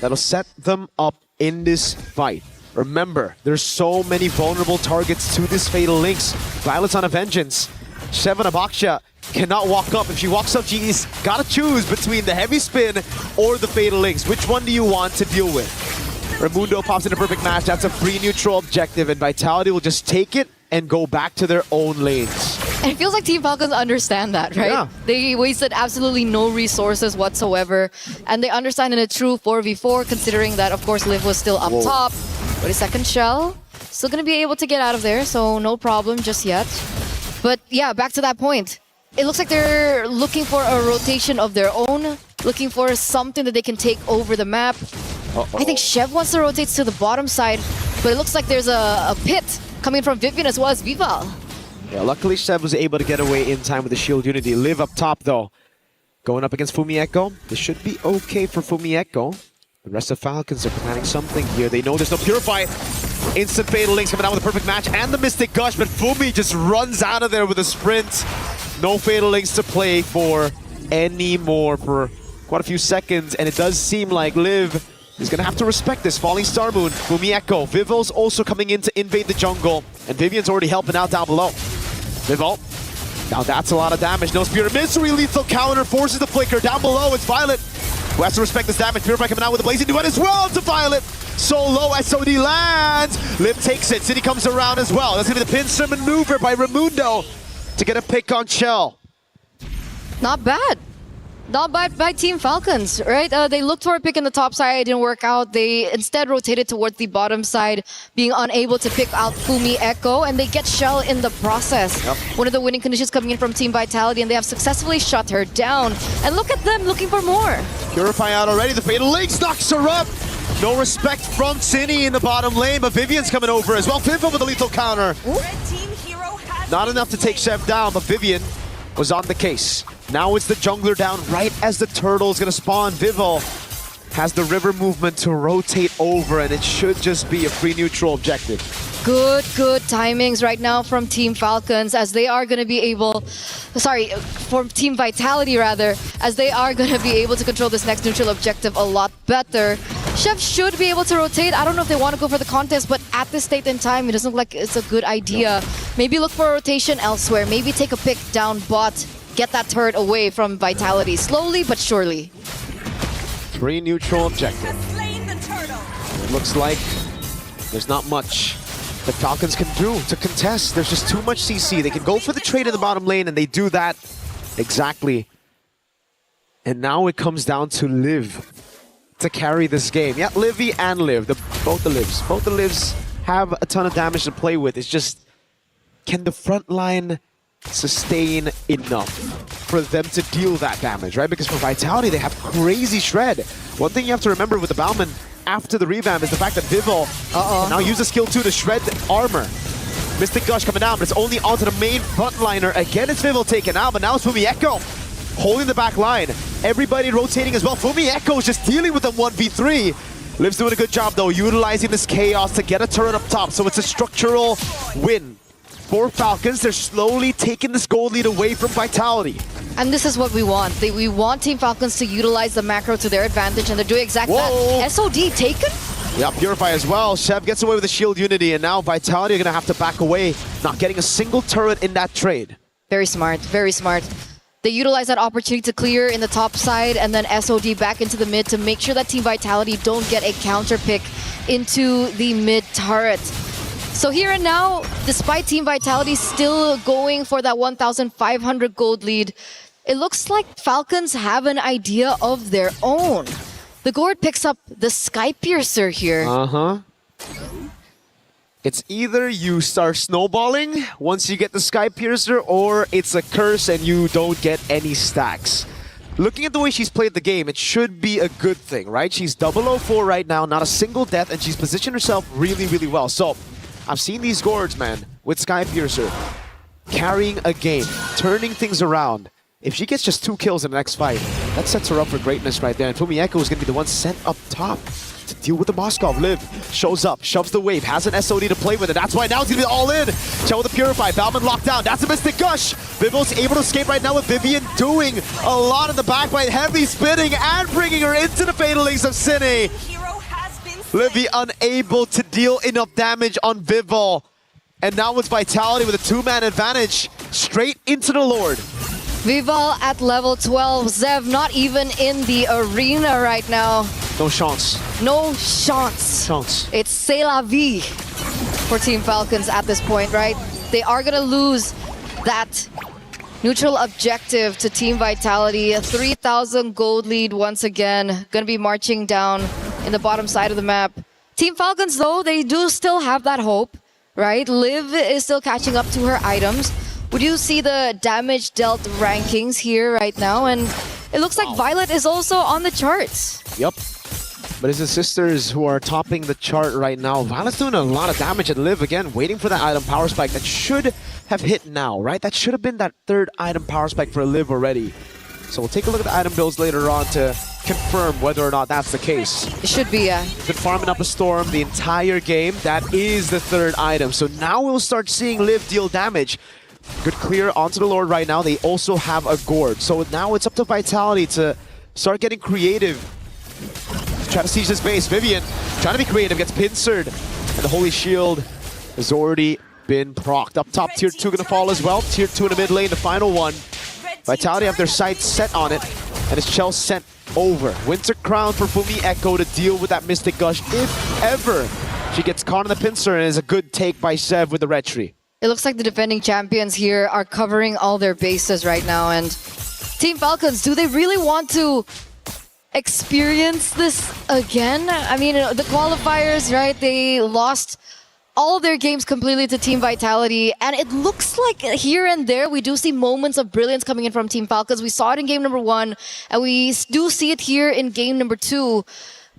That'll set them up in this fight. Remember, there's so many vulnerable targets to this Fatal Links. Violet's on a vengeance. Shevan Abaksha cannot walk up. If she walks up, she's got to choose between the heavy spin or the Fatal Links. Which one do you want to deal with? Raimundo pops in a perfect match. That's a free neutral objective, and Vitality will just take it and go back to their own lanes. And it feels like Team Falcons understand that, right? Yeah. They wasted absolutely no resources whatsoever, and they understand in a true 4v4, considering that, of course, Liv was still up top. Wait a second, Shell. Still going to be able to get out of there, so no problem just yet. But yeah, back to that point. It looks like they're looking for a rotation of their own, looking for something that they can take over the map. I think Chev wants to rotate to the bottom side, but it looks like there's a pit coming from Vivian as well as Vival. Yeah, luckily Chev was able to get away in time with the shield unity. Live up top though. Going up against Fumi Echo. This should be okay for Fumi Echo. The rest of Falcons are planning something here. They know there's no Purify. Instant Fatal Links coming out with a perfect match and the Mystic Gush, but Fumi just runs out of there with a sprint. No Fatal Links to play for anymore for quite a few seconds, and it does seem like Liv is going to have to respect this. Falling Star Moon, Fumi Echo. Vival's also coming in to invade the jungle, and Vivian's already helping out down below. Vival. Now that's a lot of damage. No Spirit. Misery lethal counter forces the flicker. Down below, it's Violet who has to respect this damage. Purify coming out with a blazing duet as well to Violet. So low, SOD lands. Liv takes it. City comes around as well. That's going to be the pincer maneuver by Raimundo to get a pick on Shell. Not bad. Not bad by Team Falcons, right? They looked for a pick in the top side, it didn't work out. They instead rotated towards the bottom side, being unable to pick out Fumi Echo, and they get Shell in the process. Yep. One of the winning conditions coming in from Team Vitality, and they have successfully shut her down. And look at them looking for more. Purify out already. The Fatal Links knocks her up. No respect from Cine in the bottom lane, but Vivian's coming over as well. Vivo with a lethal counter. Not enough to take Chev down, but Vivian was on the case. Now it's the jungler down right as the turtle is going to spawn. Vival has the river movement to rotate over, and it should just be a free neutral objective. Good timings right now from Team Falcons as they are going to be able, from Team Vitality rather, as they are going to be able to control this next neutral objective a lot better. Chef should be able to rotate. I don't know if they want to go for the contest, but at this state in time, it doesn't look like it's a good idea. Maybe look for a rotation elsewhere. Maybe take a pick down bot, get that turret away from Vitality. Slowly but surely. Free neutral objective. It looks like there's not much the Falcons can do to contest. There's just too much CC. They can go for the trade in the bottom lane, and they do that exactly. And now it comes down to Liv to carry this game. Yeah, Livy and Liv, both the Livs. Both the Livs have a ton of damage to play with. It's just, can the front line sustain enough for them to deal that damage, right? Because for Vitality, they have crazy shred. One thing you have to remember with the Bauman after the revamp is the fact that Vival can now use the skill 2 to shred armor. Mystic Gush coming down, but it's only onto the main frontliner. Again, it's Vival taken out, but now it's Fumi Echo holding the back line. Everybody rotating as well. Fumi Echo is just dealing with them 1v3. Liv's doing a good job though, utilizing this chaos to get a turret up top. So it's a structural win for Falcons. They're slowly taking this gold lead away from Vitality. And this is what we want. We want Team Falcons to utilize the macro to their advantage, and they're doing exactly that. SOD taken? Yeah, Purify as well. Chev gets away with the shield unity, and now Vitality are going to have to back away, not getting a single turret in that trade. Very smart, very smart. They utilize that opportunity to clear in the top side and then SOD back into the mid to make sure that Team Vitality don't get a counter pick into the mid turret. So here and now, despite Team Vitality still going for that 1,500 gold lead, it looks like Falcons have an idea of their own. The Gourd picks up the Sky Piercer here. It's either you start snowballing once you get the Sky Piercer, or it's a curse and you don't get any stacks. Looking at the way she's played the game, it should be a good thing, right? She's 004 right now, not a single death, and she's positioned herself really, really well. So, I've seen these Gourds, man, with Sky Piercer, carrying a game, turning things around. If she gets just 2 kills in the next fight, that sets her up for greatness right there. And Fumi Echo is going to be the one sent up top to deal with the Moskov. Liv shows up, shoves the wave, has an SOD to play with it. That's why now it's going to be all in. Shell with the Purify, Bauman locked down. That's a Mystic Gush. Vival's able to escape right now with Vivian doing a lot in the backbite, heavy spinning and bringing her into the Fatal Links of Cine. Livy unable to deal enough damage on Vival. And now with Vitality with a 2-man advantage, straight into the Lord. Vival at level 12. Zev not even in the arena right now. No chance. No chance. It's c'est la vie for Team Falcons at this point, right? They are going to lose that neutral objective to Team Vitality. A 3,000 gold lead once again. Going to be marching down in the bottom side of the map. Team Falcons, though, they do still have that hope, right? Liv is still catching up to her items. Would you see the damage dealt rankings here right now? And it looks like Violet is also on the charts. Yep. But it's the sisters who are topping the chart right now. Violet's doing a lot of damage at Liv again, waiting for that item power spike that should have hit now, right? That should have been that third item power spike for Liv already. So we'll take a look at the item builds later on to confirm whether or not that's the case. It should be, yeah. Been farming up a storm the entire game. That is the third item. So now we'll start seeing Liv deal damage. Good clear onto the Lord right now. They also have a gourd. So now it's up to Vitality to start getting creative. Try to siege this base. Vivian trying to be creative, gets pincered. And the Holy Shield has already been procced. Up top, Tier 2 gonna fall as well. Tier 2 in the mid lane, the final one. Vitality have their sights set on it. And it's Chell sent over. Winter Crown for Fumi Echo to deal with that Mystic Gush if ever she gets caught in the pincer, and is a good take by Sev with the retry. It looks like the defending champions here are covering all their bases right now. And Team Falcons, do they really want to experience this again? I mean, the qualifiers, right? They lost all their games completely to Team Vitality, and it looks like here and there we do see moments of brilliance coming in from Team Falcons. We saw it in game number 1, and we do see it here in game number 2.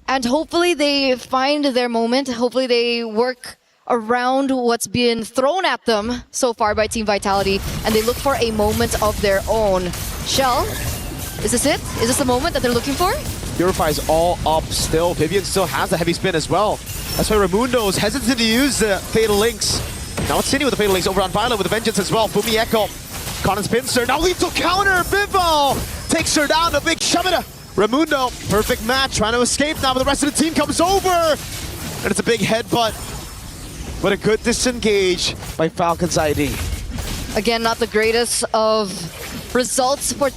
And hopefully they find their moment. Hopefully they work around what's been thrown at them so far by Team Vitality, and they look for a moment of their own. Shell, is this it? Is this the moment that they're looking for? Purify's all up still. Vivian still has the heavy spin as well. That's why Raimundo is hesitant to use the Fatal Links. Now it's Cine with the Fatal Links over on Violet with the Vengeance as well. Fumi Echo, Conan's pincer. Now lethal counter. Bivol takes her down. A big shove it. Raimundo, perfect match, trying to escape now, but the rest of the team comes over. And it's a big headbutt. But a good disengage by Falcons ID. Again, not the greatest of results for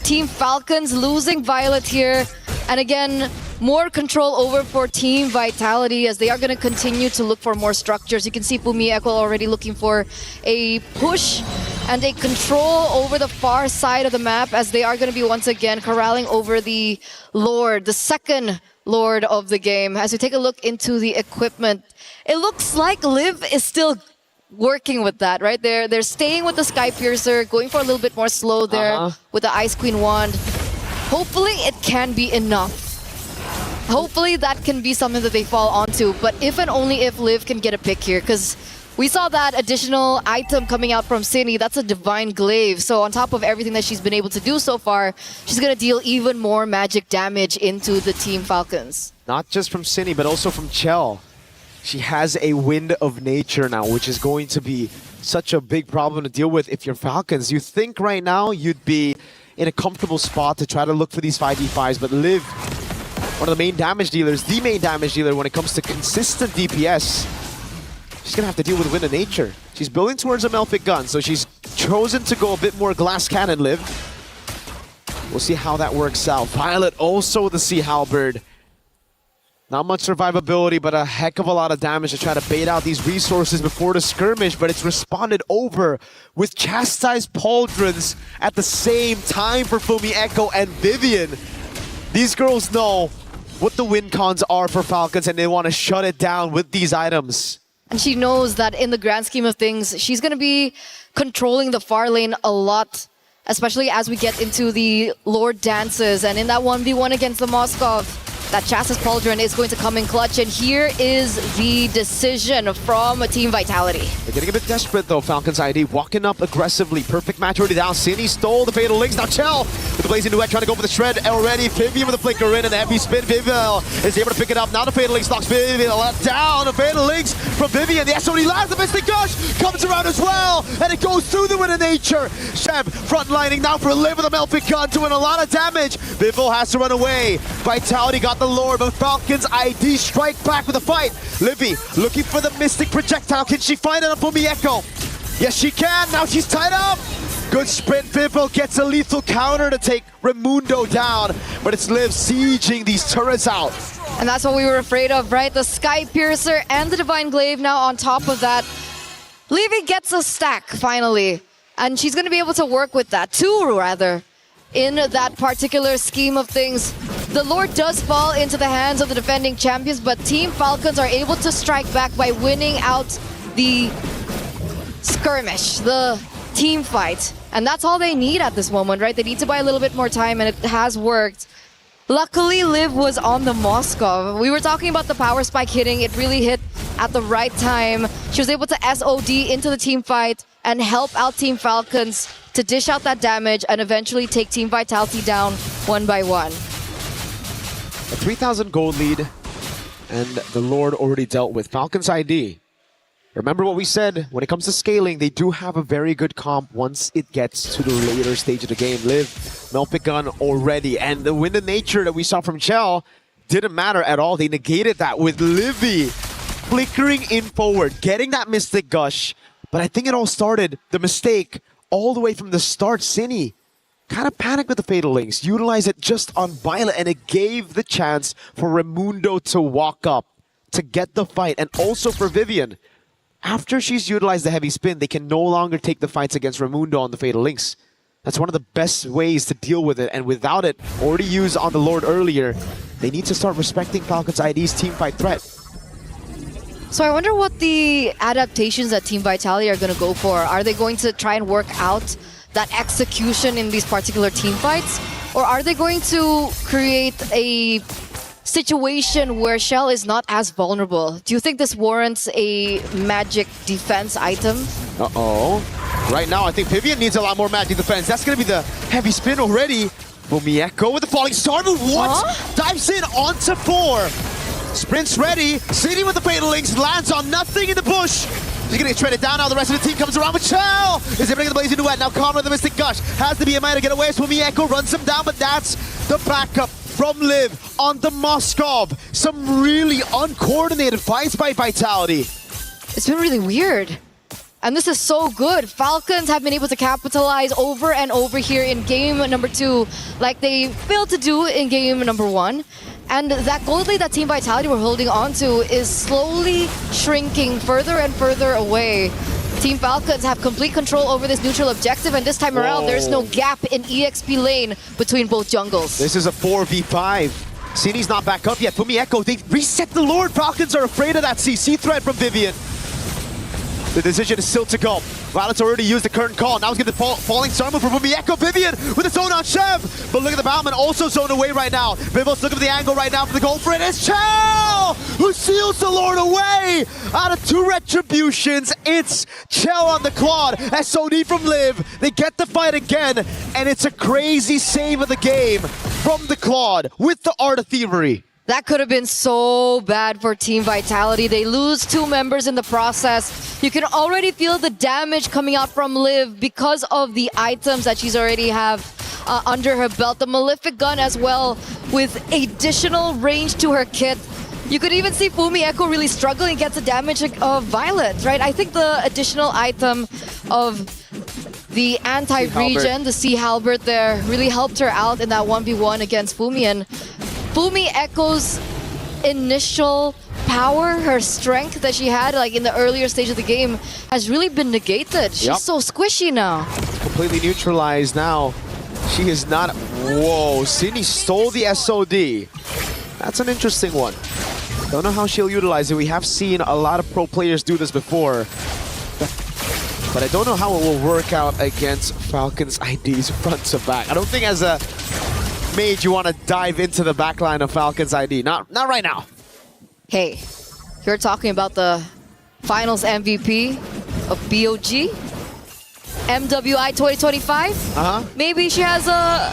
Team Falcons, losing Violet here. And again, more control over for Team Vitality as they are going to continue to look for more structures. You can see Fumi Echo already looking for a push and a control over the far side of the map, as they are going to be once again corralling over the Lord, the second Lord of the game. As we take a look into the equipment, it looks like Liv is still working with that, right? They're staying with the Sky Piercer, going for a little bit more slow there with the Ice Queen wand. Hopefully it can be enough. Hopefully that can be something that they fall onto, but if and only if Liv can get a pick here, because we saw that additional item coming out from Cine. That's a Divine Glaive. So on top of everything that she's been able to do so far, she's going to deal even more magic damage into the Team Falcons. Not just from Cine, but also from Chell. She has a Wind of Nature now, which is going to be such a big problem to deal with if you're Falcons. You think right now you'd be in a comfortable spot to try to look for these 5v5s, but Liv, one of the main damage dealers, the main damage dealer when it comes to consistent DPS, she's gonna have to deal with Wind of Nature. She's building towards a Melfic gun, so she's chosen to go a bit more glass cannon, Liv. We'll see how that works out. Violet also with the Sea Halberd. Not much survivability, but a heck of a lot of damage to try to bait out these resources before the skirmish, but it's responded over with Chastised Pauldrons at the same time for Fumi Echo and Vivian. These girls know what the win cons are for Falcons, and they want to shut it down with these items. And she knows that in the grand scheme of things, she's going to be controlling the far lane a lot, especially as we get into the Lord dances. And in that 1v1 against the Moskov, that Chassis Pauldron is going to come in clutch, and here is the decision from Team Vitality. They're getting a bit desperate though, Falcons ID, walking up aggressively. Perfect match already down. Cine stole the Fatal Links. Now Chell with the Blazing Duet trying to go for the shred already. Vivian with the flicker in and the heavy spin. Vivian is able to pick it up. Now the Fatal Links knocks Vivian let down. The Fatal Links from Vivian. The SOD lands. The Mystic Gush comes around as well, and it goes through the Wind of Nature. Shev frontlining now for Liv with a Melfic gun, doing a lot of damage. Vivo has to run away. Vitality got the Lord, but Falcons ID strike back with a fight. Livy looking for the Mystic Projectile. Can she find it on Fumi Echo? Yes, she can. Now she's tied up. Good sprint. Vivo gets a lethal counter to take Raimundo down, but it's Liv sieging these turrets out. And that's what we were afraid of, right? The Sky Piercer and the Divine Glaive now on top of that. Livy gets a stack finally, and she's going to be able to work with that. Two, rather, in that particular scheme of things. The Lord does fall into the hands of the defending champions, but Team Falcons are able to strike back by winning out the skirmish, the team fight. And that's all they need at this moment, right? They need to buy a little bit more time, and it has worked. Luckily, Liv was on the Moskov. We were talking about the power spike hitting. It really hit at the right time. She was able to SOD into the team fight and help out Team Falcons to dish out that damage and eventually take Team Vitality down one by one. A 3,000 gold lead, and the Lord already dealt with. Falcons ID. Remember what we said, when it comes to scaling, they do have a very good comp once it gets to the later stage of the game. Liv, Melpic Gun already, and the wind of nature that we saw from Chell didn't matter at all. They negated that with Livy flickering in forward, getting that Mystic Gush. But I think it all started, the mistake, all the way from the start. Cine kind of panicked with the Fatal Links, utilized it just on Violet, and it gave the chance for Raimundo to walk up, to get the fight, and also for Vivian. After she's utilized the heavy spin, they can no longer take the fights against Raimundo on the Fatal Links. That's one of the best ways to deal with it, and without it, already used on the Lord earlier, they need to start respecting Falcons ID's teamfight threat. So I wonder what the adaptations that Team Vitality are going to go for. Are they going to try and work out that execution in these particular team fights? Or are they going to create a situation where Shell is not as vulnerable? Do you think this warrants a magic defense item? Uh-oh. Right now, I think Vivian needs a lot more magic defense. That's going to be the heavy spin already. Mieko with the falling star move. What? Dives in onto 4. Sprints ready. City with the Fatal Links. Lands on nothing in the bush. He's going to get shredded down now. The rest of the team comes around with Chell. Is able to get the Blazing Duet. Now Connor with the Mystic Gush. Has the BMI to get away. So Mieko runs him down, but that's the backup from Liv on the Moskov. Some really uncoordinated fights by Vitality. It's been really weird. And this is so good. Falcons have been able to capitalize over and over here in game number 2, like they failed to do in game number 1. And that gold lead that Team Vitality were holding on to is slowly shrinking further and further away. Team Falcons have complete control over this neutral objective, and this time around, there's no gap in EXP lane between both jungles. This is a 4v5. Cine's not back up yet. Fumieko, they reset the Lord. Falcons are afraid of that CC threat from Vivian. The decision is still to go. Violet's already used the current call. Now he's getting the falling star move from Fumieko. Vivian with the zone on Chev. But look at the Bowman also zoned away right now. Vivos looking for the angle right now for the goal for it. It's Chell who seals the Lord away. Out of 2 retributions, it's Chell on the Claude. SOD from Liv. They get the fight again. And it's a crazy save of the game from the Claude with the Art of Thievery. That could have been so bad for Team Vitality. They lose 2 members in the process. You can already feel the damage coming out from Liv because of the items that she's already have under her belt. The Malefic Gun as well with additional range to her kit. You could even see Fumieko really struggling against the damage of Violet, right? I think the additional item of the anti-regen, the Sea Halberd there, really helped her out in that 1v1 against Fumi. And Fumieko's initial power, her strength that she had like in the earlier stage of the game has really been negated. She's so squishy now. Completely neutralized now. She is not... Whoa, Sydney stole the SOD. That's an interesting one. Don't know how she'll utilize it. We have seen a lot of pro players do this before. But I don't know how it will work out against Falcons ID's front to back. I don't think as a mage you want to dive into the backline of Falcons ID. Not right now. Hey, you're talking about the finals MVP of BOG? MWI 2025? Maybe she has a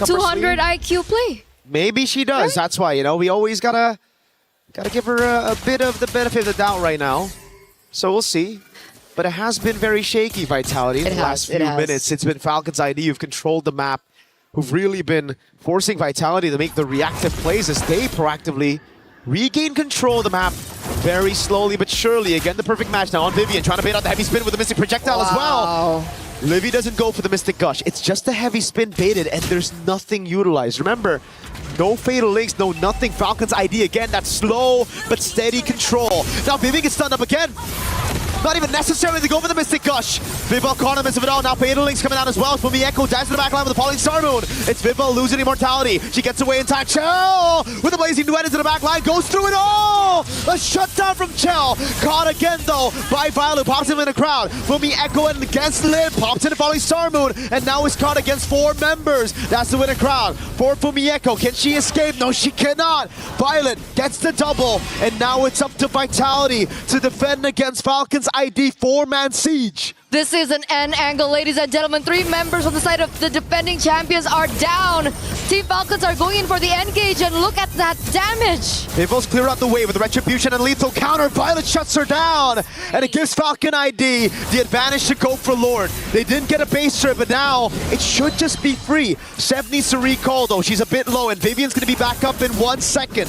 200 IQ play. Maybe she does. Right? That's why, you know, we always gotta give her a bit of the benefit of the doubt right now. So we'll see. But it has been very shaky, Vitality, in the last few minutes. It's been Falcons ID who've controlled the map, who've really been forcing Vitality to make the reactive plays as they proactively regain control of the map very slowly but surely. Again, the perfect match now on Vivian, trying to bait out the heavy spin with the Mystic Projectile as well. Livy doesn't go for the Mystic Gush. It's just the heavy spin baited and there's nothing utilized. Remember, no Fatal Links, no nothing. Falcons ID again, that slow but steady control. Now Vivian gets stunned up again. Not even necessary to go for the Mystic Gush. Vival caught in the midst of it all. Now Fataling's coming out as well. Fumi Echo dives to the back line with the Falling Star Moon. It's Vival losing immortality. She gets away in time. Chell with the Blazing Duet into the back line. Goes through it all. A shutdown from Chell. Caught again though by Violet. Pops him in the crowd. Fumi Echo against Liv. Pops in the Falling Star Moon. And now is caught against 4 members. That's the winning crowd for Fumi Echo. Can she escape? No, she cannot. Violet gets the double. And now it's up to Vitality to defend against Falcons ID 4-man siege. This is an N angle, ladies and gentlemen. 3 members on the side of the defending champions are down. Team Falcons are going in for the engage, and look at that damage. Vival's clear out the way with Retribution and lethal counter. Violet shuts her down, and it gives Falcon ID the advantage to go for Lord. They didn't get a base trip, but now it should just be free. Sev needs to recall though. She's a bit low, and Vivian's going to be back up in 1 second.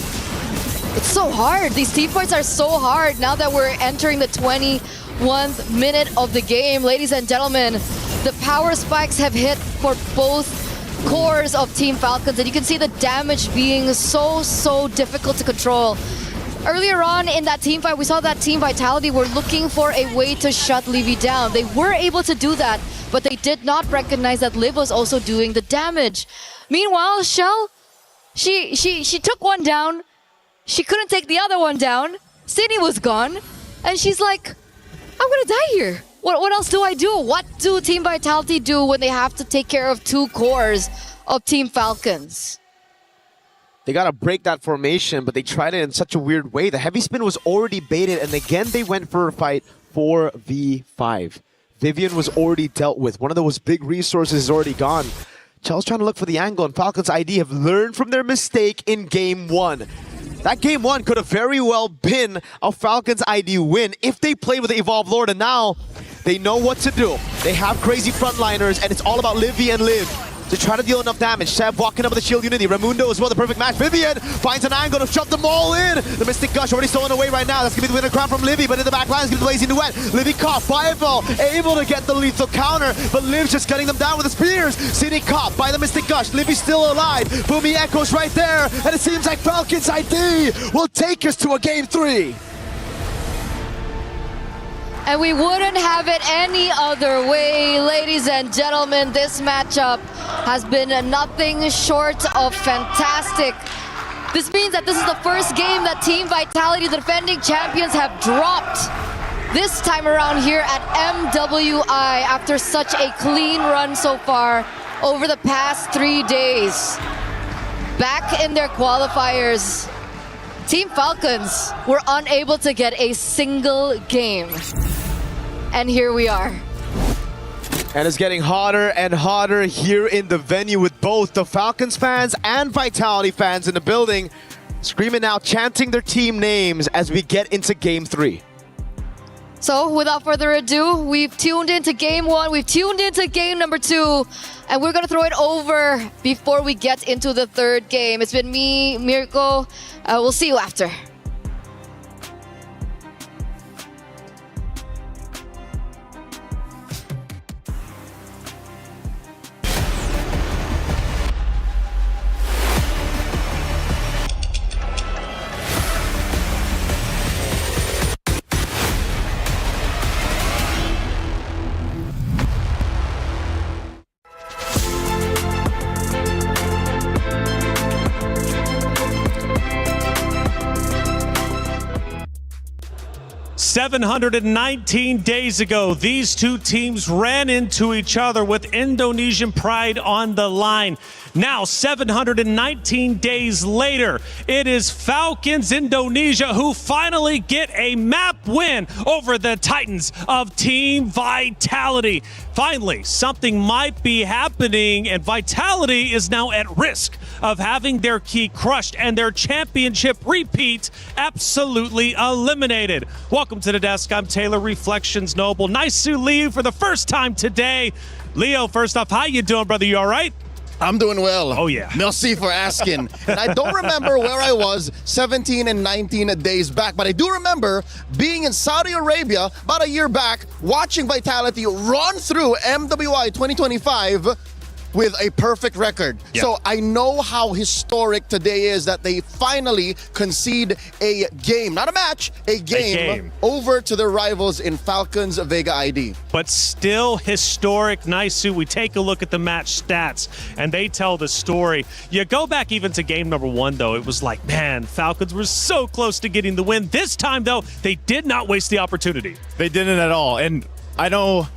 It's so hard. These team fights are so hard now that we're entering the 21st minute of the game. Ladies and gentlemen, the power spikes have hit for both cores of Team Falcons, and you can see the damage being so difficult to control. Earlier on in that team fight, we saw that Team Vitality were looking for a way to shut Livy down. They were able to do that, but they did not recognize that Liv was also doing the damage. Meanwhile, Shell, she took one down. She couldn't take the other one down. Sydney was gone. And she's like, I'm gonna die here. What else do I do? What do Team Vitality do when they have to take care of 2 cores of Team Falcons? They got to break that formation, but they tried it in such a weird way. The heavy spin was already baited, and again they went for a fight 4v5. Vivian was already dealt with. One of those big resources is already gone. Chell's trying to look for the angle, and Falcons ID have learned from their mistake in Game 1. That Game 1 could have very well been a Falcons ID win if they played with the Evolved Lord, and now they know what to do. They have crazy frontliners, and it's all about Livy and Liv to try to deal enough damage. Sev walking up with the shield unity. Raimundo as well, the perfect match. Vivian finds an angle to shove them all in. The Mystic Gush already stolen away right now. That's going to be the winner crown from Livy, but in the back line is going to be Blazing Duet. Livy caught, Fireball able to get the lethal counter, but Liv's just cutting them down with the spears. City caught by the Mystic Gush. Livy still alive. Fumi Echo's right there, and it seems like Falcons ID will take us to a Game 3. And we wouldn't have it any other way, ladies and gentlemen. This matchup has been nothing short of fantastic. This means that this is the first game that Team Vitality, the defending champions, have dropped this time around here at MWI after such a clean run so far over the past 3 days. Back in their qualifiers, Team Falcons were unable to get a single game. And here we are. And it's getting hotter and hotter here in the venue with both the Falcons fans and Vitality fans in the building, screaming out, chanting their team names as we get into Game 3. So without further ado, we've tuned into Game 1, we've tuned into Game number 2, and we're gonna throw it over before we get into the 3rd game. It's been me, Mirko. We'll see you after. $719 days ago, these 2 teams ran into each other with Indonesian pride on the line. Now, 719 days later, it is Falcons Indonesia who finally get a map win over the Titans of Team Vitality. Finally, something might be happening, and Vitality is now at risk of having their key crushed and their championship repeat absolutely eliminated. Welcome to the desk. I'm Taylor Reflections Noble. Nice to leave for the first time today. Leo, first off, how you doing, brother? You all right? I'm doing well. Oh, yeah. Merci for asking. And I don't remember where I was 17 and 19 days back, but I do remember being in Saudi Arabia about a year back, watching Vitality run through MWI 2025 with a perfect record. Yep. So I know how historic today is that they finally concede a game, not a match, a game over to their rivals in Falcons Vega ID. But still historic. Naisu, we take a look at the match stats, and they tell the story. You go back even to game number 1, though. It was like, man, Falcons were so close to getting the win. This time, though, they did not waste the opportunity. They didn't at all. And I know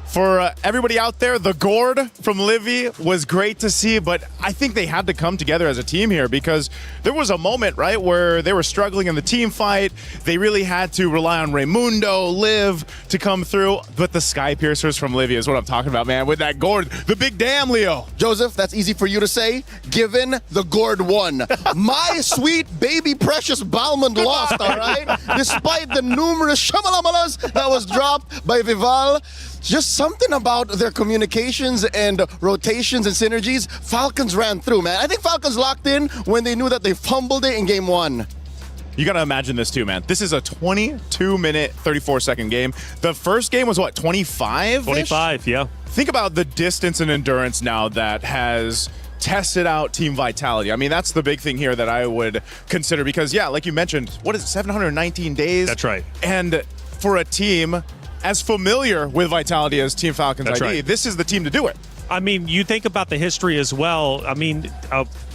for everybody out there, the gourd from Livy was great to see, but I think they had to come together as a team here because there was a moment, right, where they were struggling in the team fight. They really had to rely on Raymundo, Liv to come through, but the Sky Piercers from Livy is what I'm talking about, man, with that gourd. The big damn, Leo. Joseph, that's easy for you to say, given the gourd won. My sweet baby precious Balmond lost, all right? Despite the numerous shamalamalas that was dropped by Vival, just something about their communications and rotations and synergies, Falcons ran through, man. I think Falcons locked in when they knew that they fumbled it in game 1. You got to imagine this too, man. This is a 22-minute, 34-second game. The first game was what, 25? 25, yeah. Think about the distance and endurance now that has tested out Team Vitality. I mean, that's the big thing here that I would consider because, yeah, like you mentioned, what is it, 719 days? That's right. And for a team as familiar with Vitality as Team Falcons That's ID, right. this is the team to do it. I mean, you think about the history as well. I mean,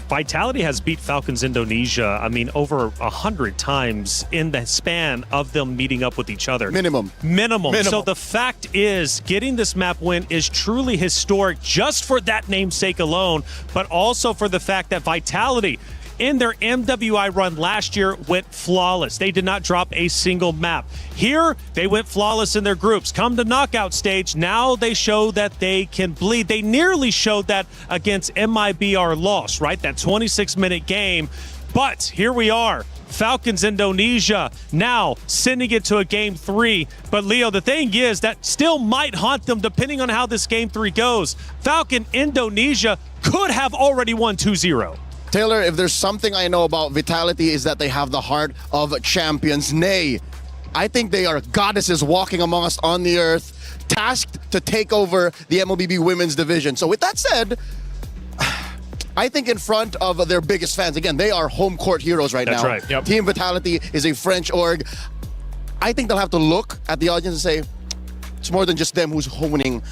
Vitality has beat Falcons Indonesia, I mean, over 100 times in the span of them meeting up with each other. Minimum. So the fact is, getting this map win is truly historic just for that namesake alone, but also for the fact that Vitality, in their MWI run last year, went flawless. They did not drop a single map. Here, they went flawless in their groups. Come to knockout stage, now they show that they can bleed. They nearly showed that against MIBR loss, right? That 26-minute game. But here we are. Falcons Indonesia now sending it to a game 3. But Leo, the thing is that still might haunt them depending on how this game 3 goes. Falcon Indonesia could have already won 2-0. Taylor, if there's something I know about Vitality is that they have the heart of champions. Nay, I think they are goddesses walking among us on the earth, tasked to take over the MLBB women's division. So with that said, I think in front of their biggest fans, again, they are home court heroes right now. That's right. Yep. Team Vitality is a French org. I think they'll have to look at the audience and say, it's more than just them who's hoping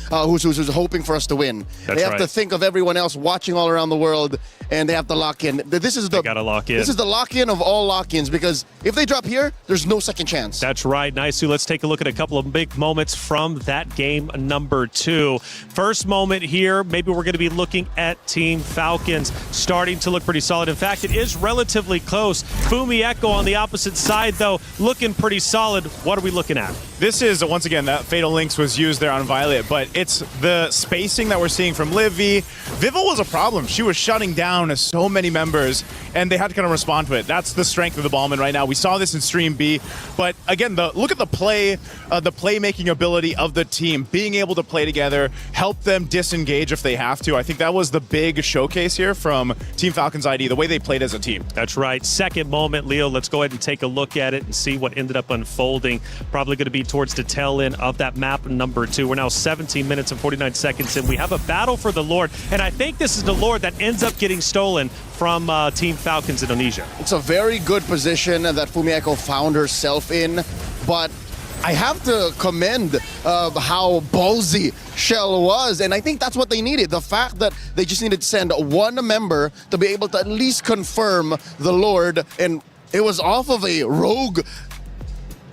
for us to win. They have to think of everyone else watching all around the world, and they have to lock in. This is the gotta lock in. This is the lock-in of all lock-ins because if they drop here, there's no second chance. That's right. Nice. Let's take a look at a couple of big moments from that game number 2. First moment here, maybe we're going to be looking at Team Falcons starting to look pretty solid. In fact, it is relatively close. Fumi Echo on the opposite side, though, looking pretty solid. What are we looking at? This is, once again, that Fatal Links was used there on Violet, but it's the spacing that we're seeing from Livy. Vival was a problem. She was shutting down so many members, and they had to kind of respond to it. That's the strength of the Ballman right now. We saw this in Stream B, but again, look at the playmaking ability of the team, being able to play together, help them disengage if they have to. I think that was the big showcase here from Team Falcons ID, the way they played as a team. That's right. Second moment, Leo, let's go ahead and take a look at it and see what ended up unfolding. Probably going to be towards the tail end of that map number 2. We're now 17 minutes and 49 seconds in. We have a battle for the Lord, and I think this is the Lord that ends up getting stolen from Team Falcons Indonesia. It's a very good position that Fumi Echo found herself in, but I have to commend how ballsy Shell was, and I think that's what they needed. The fact that they just needed to send one member to be able to at least confirm the Lord, and it was off of a rogue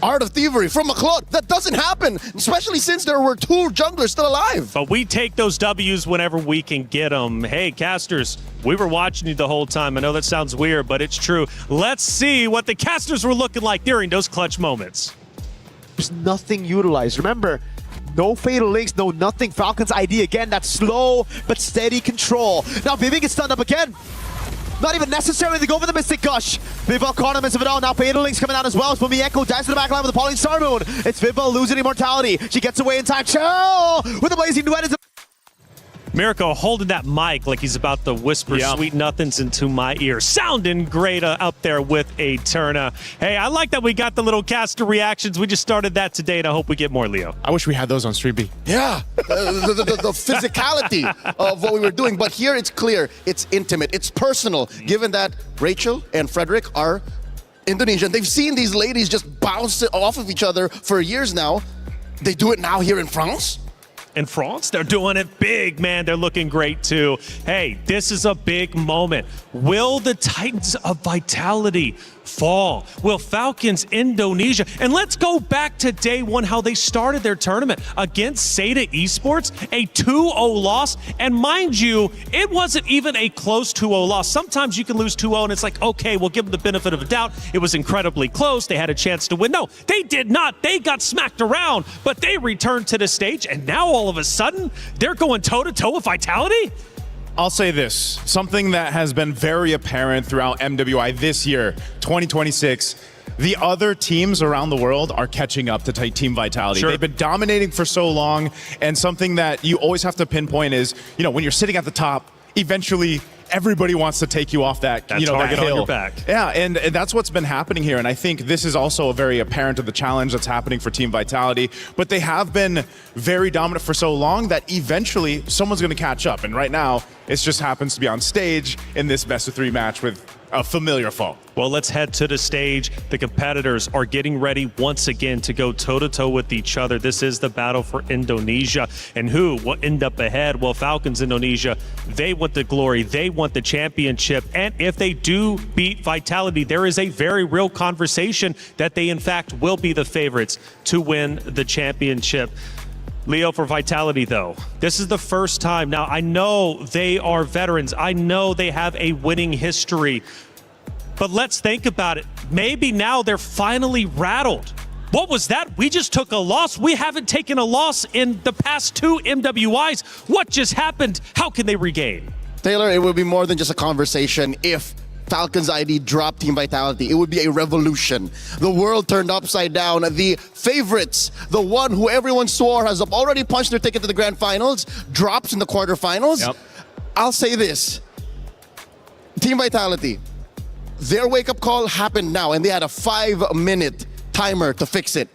Art of Thievery from McCloud. That doesn't happen, especially since there were 2 junglers still alive. But we take those W's whenever we can get them. Hey, casters, we were watching you the whole time. I know that sounds weird, but it's true. Let's see what the casters were looking like during those clutch moments. There's nothing utilized. Remember, no Fatal Links, no nothing. Falcons ID again, that slow but steady control. Now Vivi gets stunned up again. Not even necessary to go for the Mystic Gush. Vival caught him as of it all. Now Fatal Links coming out as well. Fumi Echo dives to the back line with the Pauline Star Moon. It's Vival losing immortality. She gets away in time. Chill with the Blazing Duet. Mirko holding that mic like he's about to whisper sweet nothings into my ear. Sounding great up there with a Turna. Hey, I like that we got the little caster reactions. We just started that today, and I hope we get more, Leo. I wish we had those on Stream B. Yeah, the physicality of what we were doing. But here it's clear, it's intimate, it's personal, given that Rachel and Frederick are Indonesian. They've seen these ladies just bounce off of each other for years now. They do it now here in France. In France, they're doing it big, man. They're looking great, too. Hey, this is a big moment. Will the Titans of Vitality fall? Will Falcons Indonesia? And let's go back to day one, how they started their tournament against Seda Esports, a 2-0 loss. And mind you, it wasn't even a close 2-0 loss. Sometimes you can lose 2-0 and it's like, okay, we'll give them the benefit of the doubt. It was incredibly close. They had a chance to win. No, they did not. They got smacked around, but they returned to the stage, and now all of a sudden, they're going toe-to-toe with Vitality? I'll say this, something that has been very apparent throughout MWI this year, 2026, the other teams around the world are catching up to Team Vitality. Sure. They've been dominating for so long, and something that you always have to pinpoint is, you know, when you're sitting at the top, eventually everybody wants to take you off that, that you know, target that hill. on your back. Yeah, and that's what's been happening here. And I think this is also a very apparent of the challenge that's happening for Team Vitality. But they have been very dominant for so long that eventually someone's going to catch up. And right now, it just happens to be on stage in this best-of-3 match with a familiar foe. Well, let's head to the stage. The competitors are getting ready once again to go toe-to-toe with each other. This is the battle for Indonesia. And who will end up ahead? Well, Falcons Indonesia, they want the glory. They want the championship. And if they do beat Vitality, there is a very real conversation that they, in fact, will be the favorites to win the championship. Leo, for Vitality, though, this is the first time. Now, I know they are veterans. I know they have a winning history. But let's think about it. Maybe now they're finally rattled. What was that? We just took a loss. We haven't taken a loss in the past 2 MWIs. What just happened? How can they regain? Taylor, it would be more than just a conversation if Falcons ID dropped Team Vitality. It would be a revolution. The world turned upside down. The favorites, the one who everyone swore has already punched their ticket to the grand finals, drops in the quarterfinals. Yep. I'll say this. Team Vitality, their wake-up call happened now, and they had a 5-minute timer to fix it.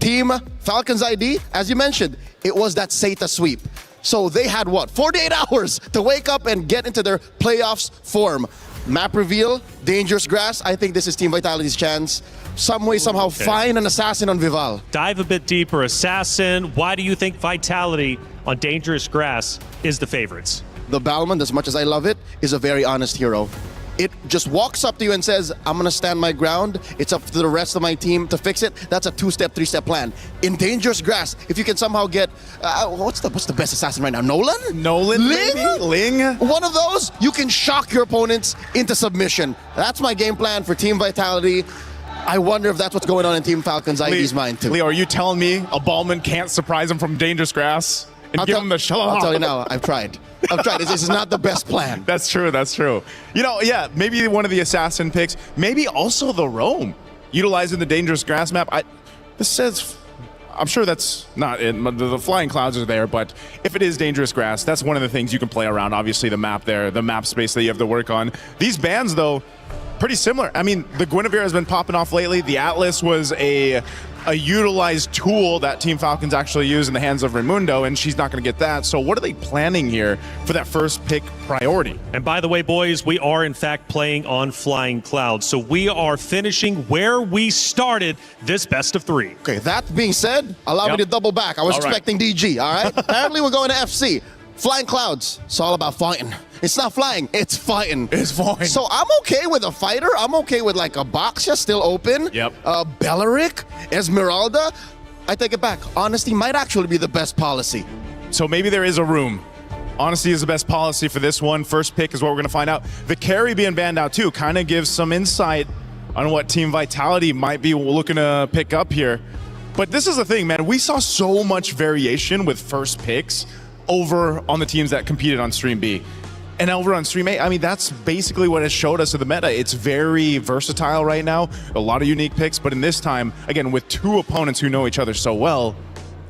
Team Falcons ID, as you mentioned, it was that Seta sweep. So they had, what, 48 hours to wake up and get into their playoffs form. Map reveal, dangerous grass. I think this is Team Vitality's chance. Some way, somehow, find an assassin on Vival. Dive a bit deeper. Assassin, why do you think Vitality on dangerous grass is the favorites? The Balmond, as much as I love it, is a very honest hero. It just walks up to you and says, I'm going to stand my ground. It's up to the rest of my team to fix it. That's a 2-step, 3-step plan. In dangerous grass, if you can somehow get, what's the best assassin right now? Nolan? Nolan, Ling? maybe? Ling? One of those, you can shock your opponents into submission. That's my game plan for Team Vitality. I wonder if that's what's going on in Team Falcons ID's mind too. Leo, are you telling me a Ballman can't surprise him from dangerous grass and give him the shalom? I'll tell you now, I've tried. This is not the best plan. That's true, that's true. You know, yeah, maybe one of the assassin picks, maybe also the roam, utilizing the dangerous grass map. This says, I'm sure that's not it. The flying clouds are there, but if it is dangerous grass, that's one of the things you can play around. Obviously, the map there, the map space that you have to work on. These bans, though, pretty similar. I mean, the Guinevere has been popping off lately. The Atlas was a utilized tool that Team Falcons actually use in the hands of Raimundo, and she's not going to get that. So what are they planning here for that first pick priority? And by the way, boys, we are in fact playing on Flying Clouds. So we are finishing where we started this best of 3. Okay, that being said, allow me to double back. I was expecting DG, all right? Apparently we're going to FC. Flying Clouds, it's all about fighting. It's not flying, it's fighting. It's fine. So I'm okay with a fighter. I'm okay with like a Boxia still open. Yep. Belleric, Esmeralda. I take it back. Honesty might actually be the best policy. So maybe there is a room. Honesty is the best policy for this one. First pick is what we're going to find out. The carry being banned out too kind of gives some insight on what Team Vitality might be looking to pick up here. But this is the thing, man. We saw so much variation with first picks over on the teams that competed on Stream B. And over on Stream A, I mean, that's basically what it showed us of the meta. It's very versatile right now, a lot of unique picks, but in this time, again, with 2 opponents who know each other so well,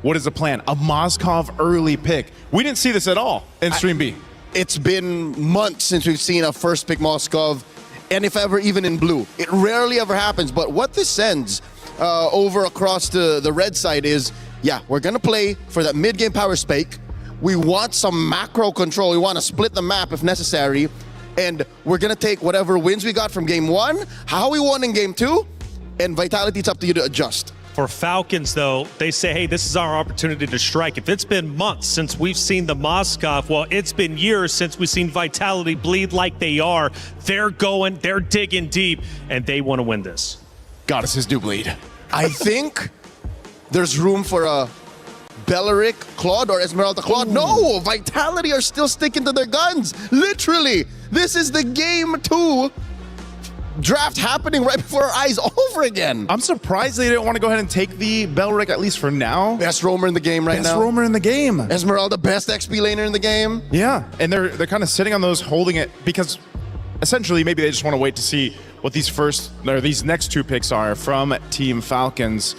What is the plan? A Moskov early pick. We didn't see this at all in Stream B. It's been months since we've seen a first pick Moskov, and if ever, even in blue. It rarely ever happens, but what this sends over across the red side is, yeah, we're going to play for that mid-game power spike. We want some macro control. We want to split the map if necessary, and we're going to take whatever wins we got from game 1, how we won in game 2, and Vitality, it's up to you to adjust. For Falcons, though, they say, hey, this is our opportunity to strike. If it's been months since we've seen the Moskov, well, it's been years since we've seen Vitality bleed like they are. They're going, they're digging deep, and they want to win this. Goddesses do bleed. I think there's room for a Belleric Claude or Esmeralda Claude. No, Vitality are still sticking to their guns. Literally, this is the game 2 draft happening right before our eyes over again. I'm surprised they didn't want to go ahead and take the Belleric, at least for now. Best roamer in the game right now. Best roamer in the game. Esmeralda, best XP laner in the game. Yeah, and they're kind of sitting on those, holding it, because essentially maybe they just want to wait to see what these next 2 picks are from Team Falcons,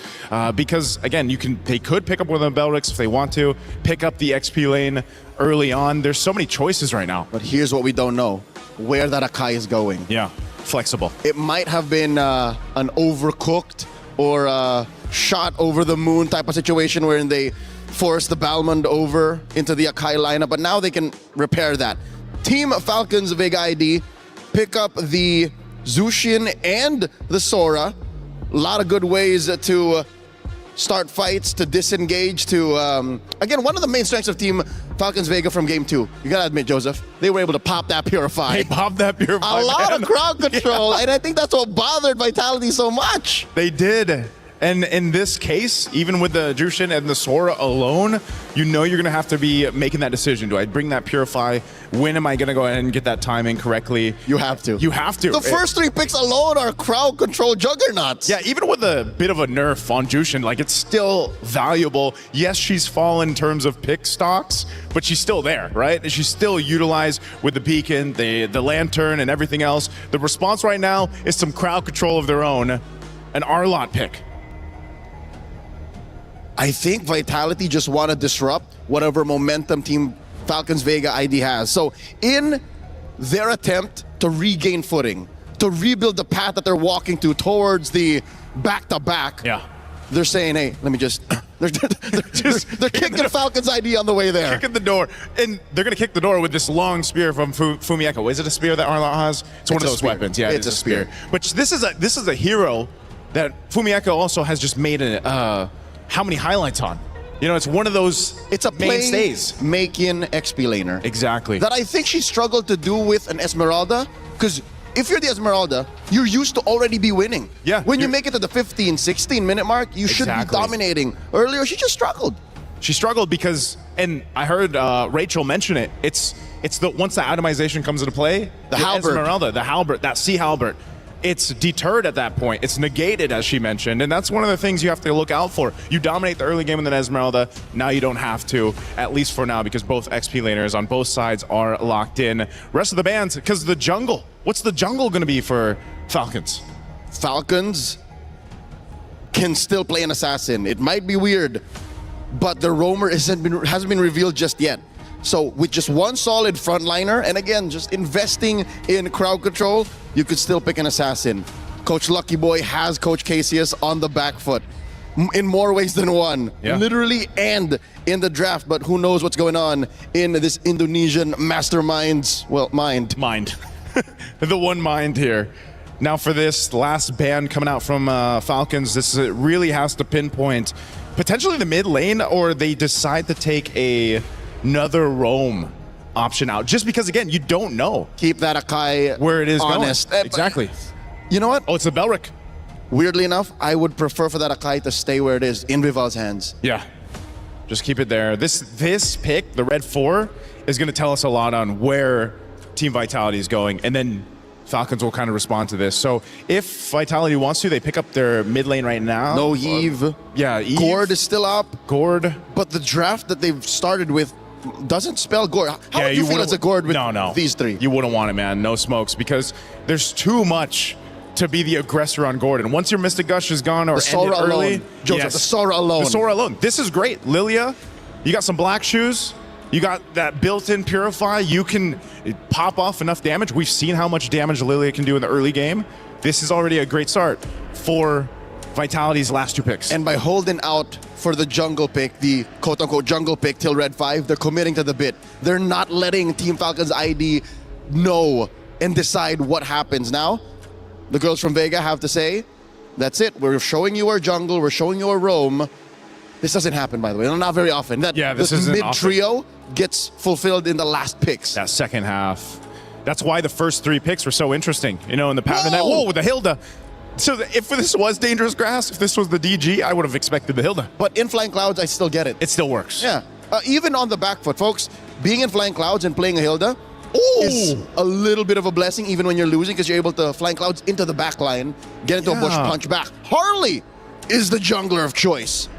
because again, they could pick up one of the Bellerics if they want to, pick up the XP lane early on. There's so many choices right now. But here's what we don't know: where that Akai is going. Yeah. Flexible. It might have been an overcooked or shot over the moon type of situation wherein they forced the Balmond over into the Akai lineup, but now they can repair that. Team Falcons Vega ID pick up the Zushin and the Sora. A lot of good ways to start fights, to disengage, to again, one of the main strengths of Team Falcons Vega from game 2. You gotta admit, Joseph, they were able to pop that Purify. They popped that Purify. A lot of crowd control, and I think that's what bothered Vitality so much. They did. And in this case, even with the Jushin and the Sora alone, you know you're going to have to be making that decision. Do I bring that Purify? When am I going to go ahead and get that timing correctly? You have to. You have to. The first 3 picks alone are crowd control juggernauts. Yeah, even with a bit of a nerf on Jushin, like, it's still valuable. Yes, she's fallen in terms of pick stocks, but she's still there, right? And she's still utilized with the beacon, the lantern, and everything else. The response right now is some crowd control of their own, an Arlot pick. I think Vitality just want to disrupt whatever momentum Team Falcons Vega ID has. So in their attempt to regain footing, to rebuild the path that they're walking to towards the back-to-back, yeah, they're saying, hey, let me just... they're kicking Falcons ID on the way there. Kicking the door. And they're going to kick the door with this long spear from Fumieko. Is it a spear that Arlot has? It's one of those weapons. Yeah, it's a spear. But this is a hero that Fumieko also has just made how many highlights on? You know, it's one of those mainstays. Making XP laner. Exactly. That I think she struggled to do with an Esmeralda, because if you're the Esmeralda, you're used to already be winning. Yeah. When you make it to the 15, 16 minute mark, you should be dominating. Earlier, she just struggled. She struggled because, and I heard Rachel mention it, it's the once the atomization comes into play, the halberd. Esmeralda, the halberd, that sea halberd, it's deterred at that point. It's negated, as she mentioned, and that's one of the things you have to look out for. You dominate the early game with an Esmeralda, now you don't have to, at least for now, because both XP laners on both sides are locked in. Rest of the bands, because the jungle, what's the jungle going to be for Falcons? Falcons can still play an assassin. It might be weird, but the roamer hasn't been revealed just yet. So with just one solid frontliner, and again, just investing in crowd control, you could still pick an assassin. Coach Lucky Boy has Coach Cassius on the back foot in more ways than one, literally and in the draft, but who knows what's going on in this Indonesian mastermind's, well, mind. The one mind here. Now for this last ban coming out from Falcons, this really has to pinpoint potentially the mid lane, or they decide to take another roam option out, just because, again, you don't know. Keep that Akai where it is honest. Going. Exactly. You know what? Oh, it's a Belleric. Weirdly enough, I would prefer for that Akai to stay where it is, in Vival's hands. Yeah. Just keep it there. This pick, the red 4, is going to tell us a lot on where Team Vitality is going, and then Falcons will kind of respond to this. So if Vitality wants to, they pick up their mid lane right now. No Eve. Yeah, Eve. Gord is still up. Gord. But the draft that they've started with doesn't spell Gord. How would you feel as a Gord with these 3? You wouldn't want it, man. No smokes, because there's too much to be the aggressor on Gordon. Once your Mystic Gush is gone or The Sora ended early, alone. Joseph, the Sora alone. The Sora alone. This is great. Lilia, you got some black shoes. You got that built-in Purify. You can pop off enough damage. We've seen how much damage Lilia can do in the early game. This is already a great start for Vitality's last 2 picks. And by holding out for the jungle pick, the quote-unquote jungle pick till Red 5, they're committing to the bit. They're not letting Team Falcon's ID know and decide what happens. Now, the girls from Vega have to say, that's it. We're showing you our jungle. We're showing you our roam. This doesn't happen, by the way. Not very often. This the isn't mid-trio gits fulfilled in the last picks. That second half. That's why the first 3 picks were so interesting. You know, in the pattern that, whoa, with the Hilda. So if this was Dangerous Grass, if this was the DG, I would have expected the Hilda. But in Flying Clouds, I still get it. It still works. Yeah. Even on the back foot, folks, being in Flying Clouds and playing a Hilda is a little bit of a blessing, even when you're losing, because you're able to Flying Clouds into the back line, get into a bush, punch back. Harley is the jungler of choice.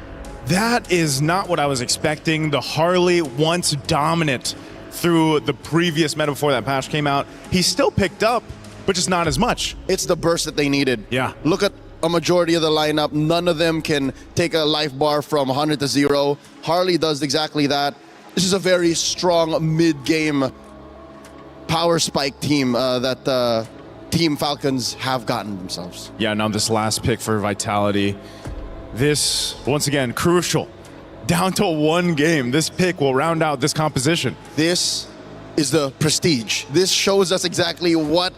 That is not what I was expecting. The Harley, once dominant through the previous meta before that patch came out, he still picked up, but just not as much. It's the burst that they needed. Yeah. Look at a majority of the lineup. None of them can take a life bar from 100 to 0. Harley does exactly that. This is a very strong mid-game power spike team that Team Falcons have gotten themselves. Yeah, now this last pick for Vitality. This, once again, crucial. Down to 1 game. This pick will round out this composition. This is the prestige. This shows us exactly what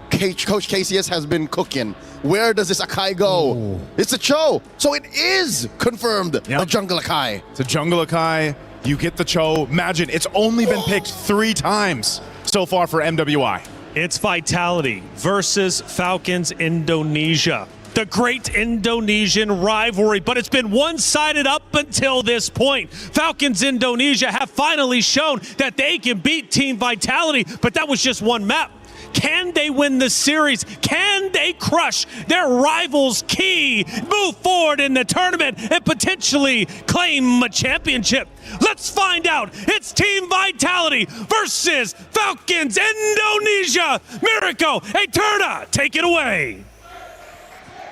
Coach KCS has been cooking. Where does this Akai go? Ooh. It's a Cho. So it is confirmed a Jungle Akai. It's a Jungle Akai. You get the Cho. Imagine, it's only been picked 3 times so far for MWI. It's Vitality versus Falcons Indonesia. The great Indonesian rivalry, but it's been one-sided up until this point. Falcons Indonesia have finally shown that they can beat Team Vitality, but that was just one map. Can they win the series? Can they crush their rivals' key, move forward in the tournament, and potentially claim a championship? Let's find out. It's Team Vitality versus Falcons Indonesia. Mirko, Eterna, take it away.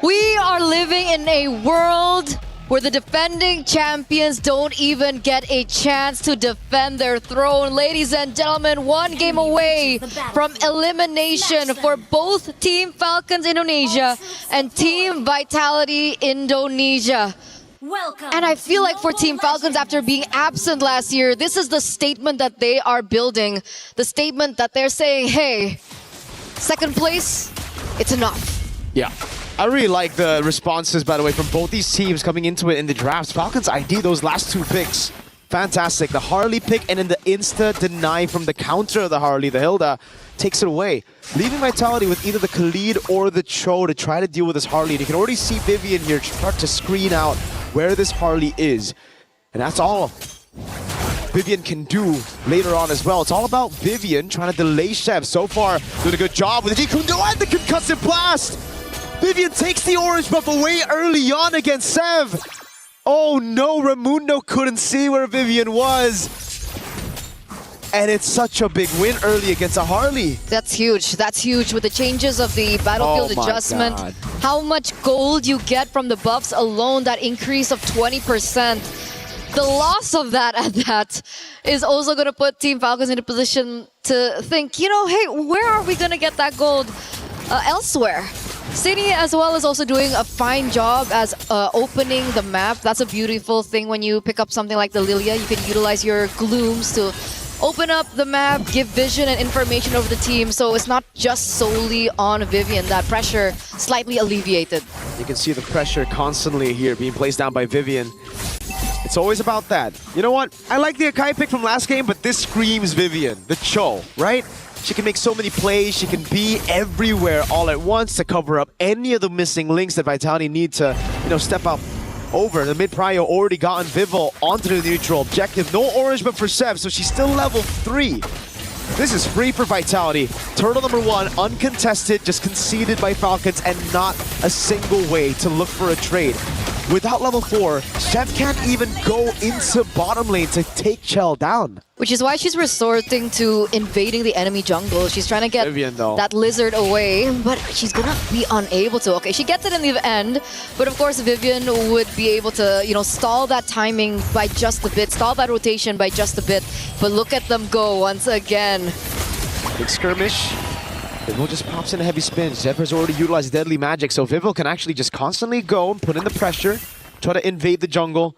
We are living in a world where the defending champions don't even get a chance to defend their throne. Ladies and gentlemen, 1 game away from elimination for both Team Falcons Indonesia and Team Vitality Indonesia. And I feel like for Team Falcons, after being absent last year, this is the statement that they are building. The statement that they're saying, hey, 2nd place, it's enough. Yeah. I really like the responses, by the way, from both these teams coming into it in the drafts. Falcons ID, those last 2 picks, fantastic. The Harley pick and then the insta-deny from the counter of the Harley, the Hilda, takes it away. Leaving Vitality with either the Khalid or the Cho to try to deal with this Harley. And you can already see Vivian here start to screen out where this Harley is. And that's all Vivian can do later on as well. It's all about Vivian trying to delay Chef. So far, doing a good job with the Jikundo and the Concussive Blast! Vivian takes the orange buff away early on against Sev. Oh no, Raimundo couldn't see where Vivian was. And it's such a big win early against a Harley. That's huge. That's huge with the changes of the battlefield adjustment. God. How much gold you get from the buffs alone, that increase of 20%. The loss of that at that is also going to put Team Falcons in a position to think, you know, hey, where are we going to get that gold elsewhere? City as well is also doing a fine job as opening the map. That's a beautiful thing when you pick up something like the Lilia. You can utilize your glooms to open up the map, give vision and information over the team. So it's not just solely on Vivian. That pressure slightly alleviated. You can see the pressure constantly here being placed down by Vivian. It's always about that. You know what? I like the Akai pick from last game, but this screams Vivian, the Cho, right? She can make so many plays, she can be everywhere all at once to cover up any of the missing links that Vitality need to, you know, step up over. The mid-prio already gotten Vival onto the neutral objective. No orange but for Sev, so she's still level 3. This is free for Vitality. Turtle number 1, uncontested, just conceded by Falcons and not a single way to look for a trade. without level 4, Chef can't even go into bottom lane to take Chell down. Which is why she's resorting to invading the enemy jungle. She's trying to get Vivian, though. that lizard away, but she's gonna be unable to. Okay, she gets it in the end, but of course Vivian would be able to, you know, stall that timing by just a bit, stall that rotation by just a bit. But look at them go once again. Big skirmish. Vivo just pops in a heavy spin. Zev has already utilized deadly magic, so Vivo can actually just constantly go and put in the pressure, try to invade the jungle.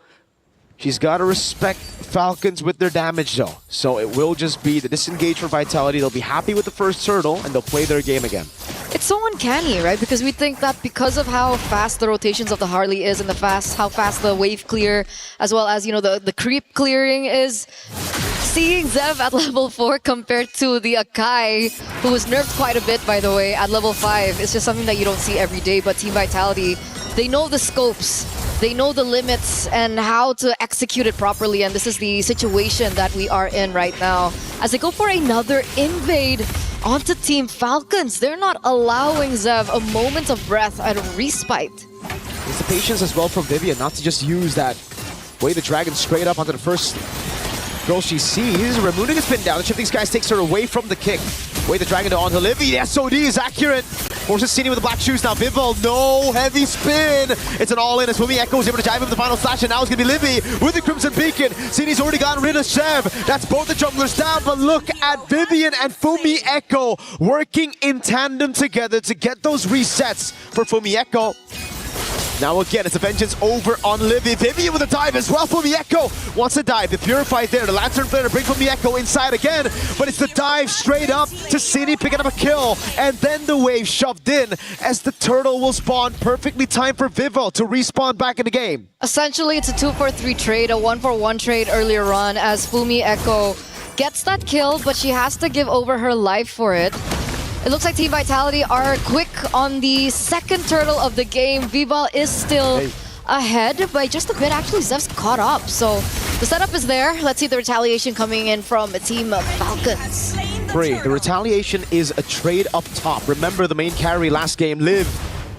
She's got to respect Falcons with their damage though. So it will just be the disengage for Vitality. They'll be happy with the first turtle and they'll play their game again. It's so uncanny, right? Because we think that because of how fast the rotations of the Harley is and how fast the wave clear, as well as, you know, the creep clearing is, seeing Zev at level 4 compared to the Akai, who was nerfed quite a bit, by the way, at level 5, it's just something that you don't see every day. But Team Vitality, they know the scopes, they know the limits and how to execute it properly, and this is the situation that we are in right now. As they go for another invade onto Team Falcons, they're not allowing Zev a moment of breath and respite. It's the patience as well from Vivian not to just use that way the dragon straight up onto the first girl she sees. Removing a spin down, the Shifting Skies takes her away from the kick. Way the dragon onto Livy, the SOD is accurate. Forces Cini with the black shoes now. Vival, no heavy spin. It's an all-in as Fumi Echo is able to dive him with the final slash, and now it's going to be Livy with the Crimson Beacon. Cini's already gotten rid of Shev. That's both the junglers down, but look at Vivian and Fumi Echo working in tandem together to get those resets for Fumi Echo. Now again, it's a vengeance over on Livy. Vivian with a dive as well. Fumi Echo wants to dive. The Purify there. The Lantern Flare to bring Fumi Echo inside again. But it's the dive straight up to Cini picking up a kill. And then the wave shoved in as the turtle will spawn. Perfectly timed for Vivo to respawn back in the game. Essentially, it's a 2-for-3 trade, a 1-for-1 trade earlier on as Fumi Echo gets that kill, but she has to give over her life for it. It looks like Team Vitality are quick on the second turtle of the game. Vival is still ahead by just a bit. Actually, Zev's caught up. So the setup is there. Let's see the retaliation coming in from Team Falcons. The retaliation is a trade up top. Remember the main carry last game, Liv,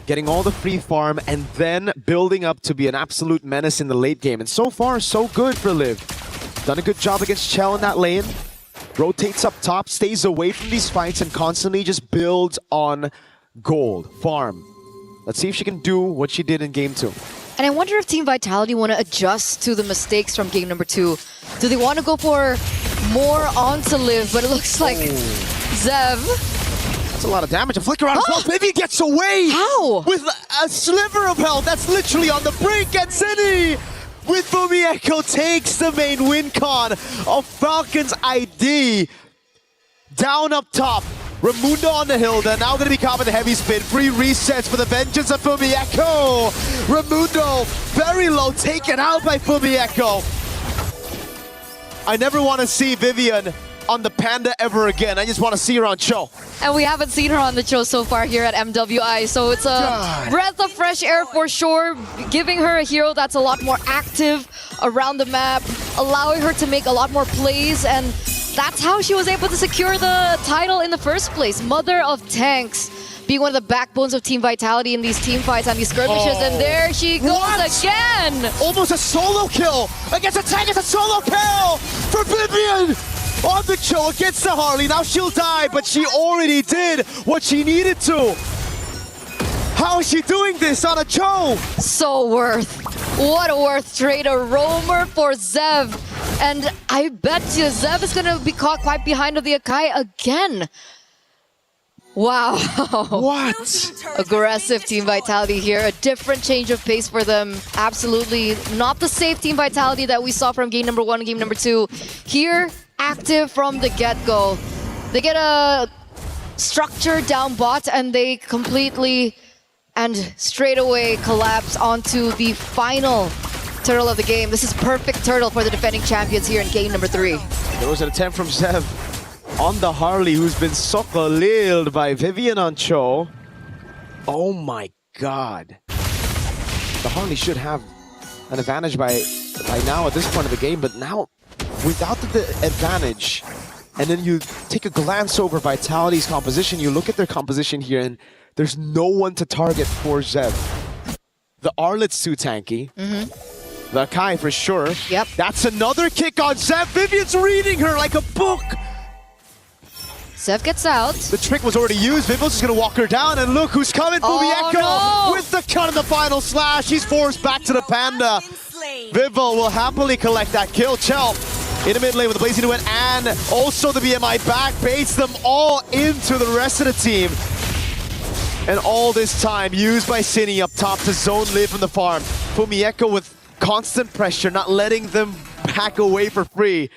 getting all the free farm and then building up to be an absolute menace in the late game. And so far, so good for Liv. Done a good job against Chell in that lane. Rotates up top, stays away from these fights, and constantly just builds on gold, farm. Let's see if she can do what she did in Game 2. And I wonder if Team Vitality want to adjust to the mistakes from Game number 2. Do they want to go for more onto Liv? But it looks like Zev. That's a lot of damage. A flicker out as well. Vivi gets away! How? With a sliver of health. That's literally on the brink. And Cini with Fumi Echo takes the main win con of Falcons ID. Down up top. Ramundo on the hill. They're now going to be caught with a heavy spin. Free resets for the vengeance of Fumi Echo. Ramundo very low, taken out by Fumi Echo. I never want to see Vivian on the Panda ever again. I just want to see her on show. And we haven't seen her on the show so far here at MWI, so it's a breath of fresh air for sure, giving her a hero that's a lot more active around the map, allowing her to make a lot more plays, and that's how she was able to secure the title in the first place. Mother of Tanks, being one of the backbones of Team Vitality in these team fights and these skirmishes, and there she goes again! Almost a solo kill against a tank. It's a solo kill for Vivian! On the Cho against the Harley. Now she'll die, but she already did what she needed to. How is she doing this on a Cho? So worth. What a worth trade. A roamer for Zev. And I bet you Zev is going to be caught quite behind of the Akai again. Wow. What? Aggressive Team Vitality here. A different change of pace for them. Absolutely not the safe Team Vitality that we saw from game number 1 and game number 2. Here, active from the get-go. They get a structure down bot and they completely and straight away collapse onto the final turtle of the game. This is perfect turtle for the defending champions here in game number 3. There was an attempt from Zev on the Harley, who's been sokoliled by Vivian on Cho. Oh my god. The Harley should have an advantage by now at this point of the game, but now without the advantage, and then you take a glance over Vitality's composition, you look at their composition here, and there's no one to target for Zev. The Arlet's too tanky. The Kai for sure. Yep. That's another kick on Zev. Vivian's reading her like a book. Zev gets out. The trick was already used. Vivil's just gonna walk her down, and look who's coming. Oh, Fumieko no. with the cut in the final slash. He's forced back to the Panda. Vivel will happily collect that kill. Chell in the mid lane with the Blazing Duet and also the BMI back baits them all into the rest of the team. And all this time used by Cine up top to zone Liv from the farm. Fumieko with constant pressure, not letting them back away for free.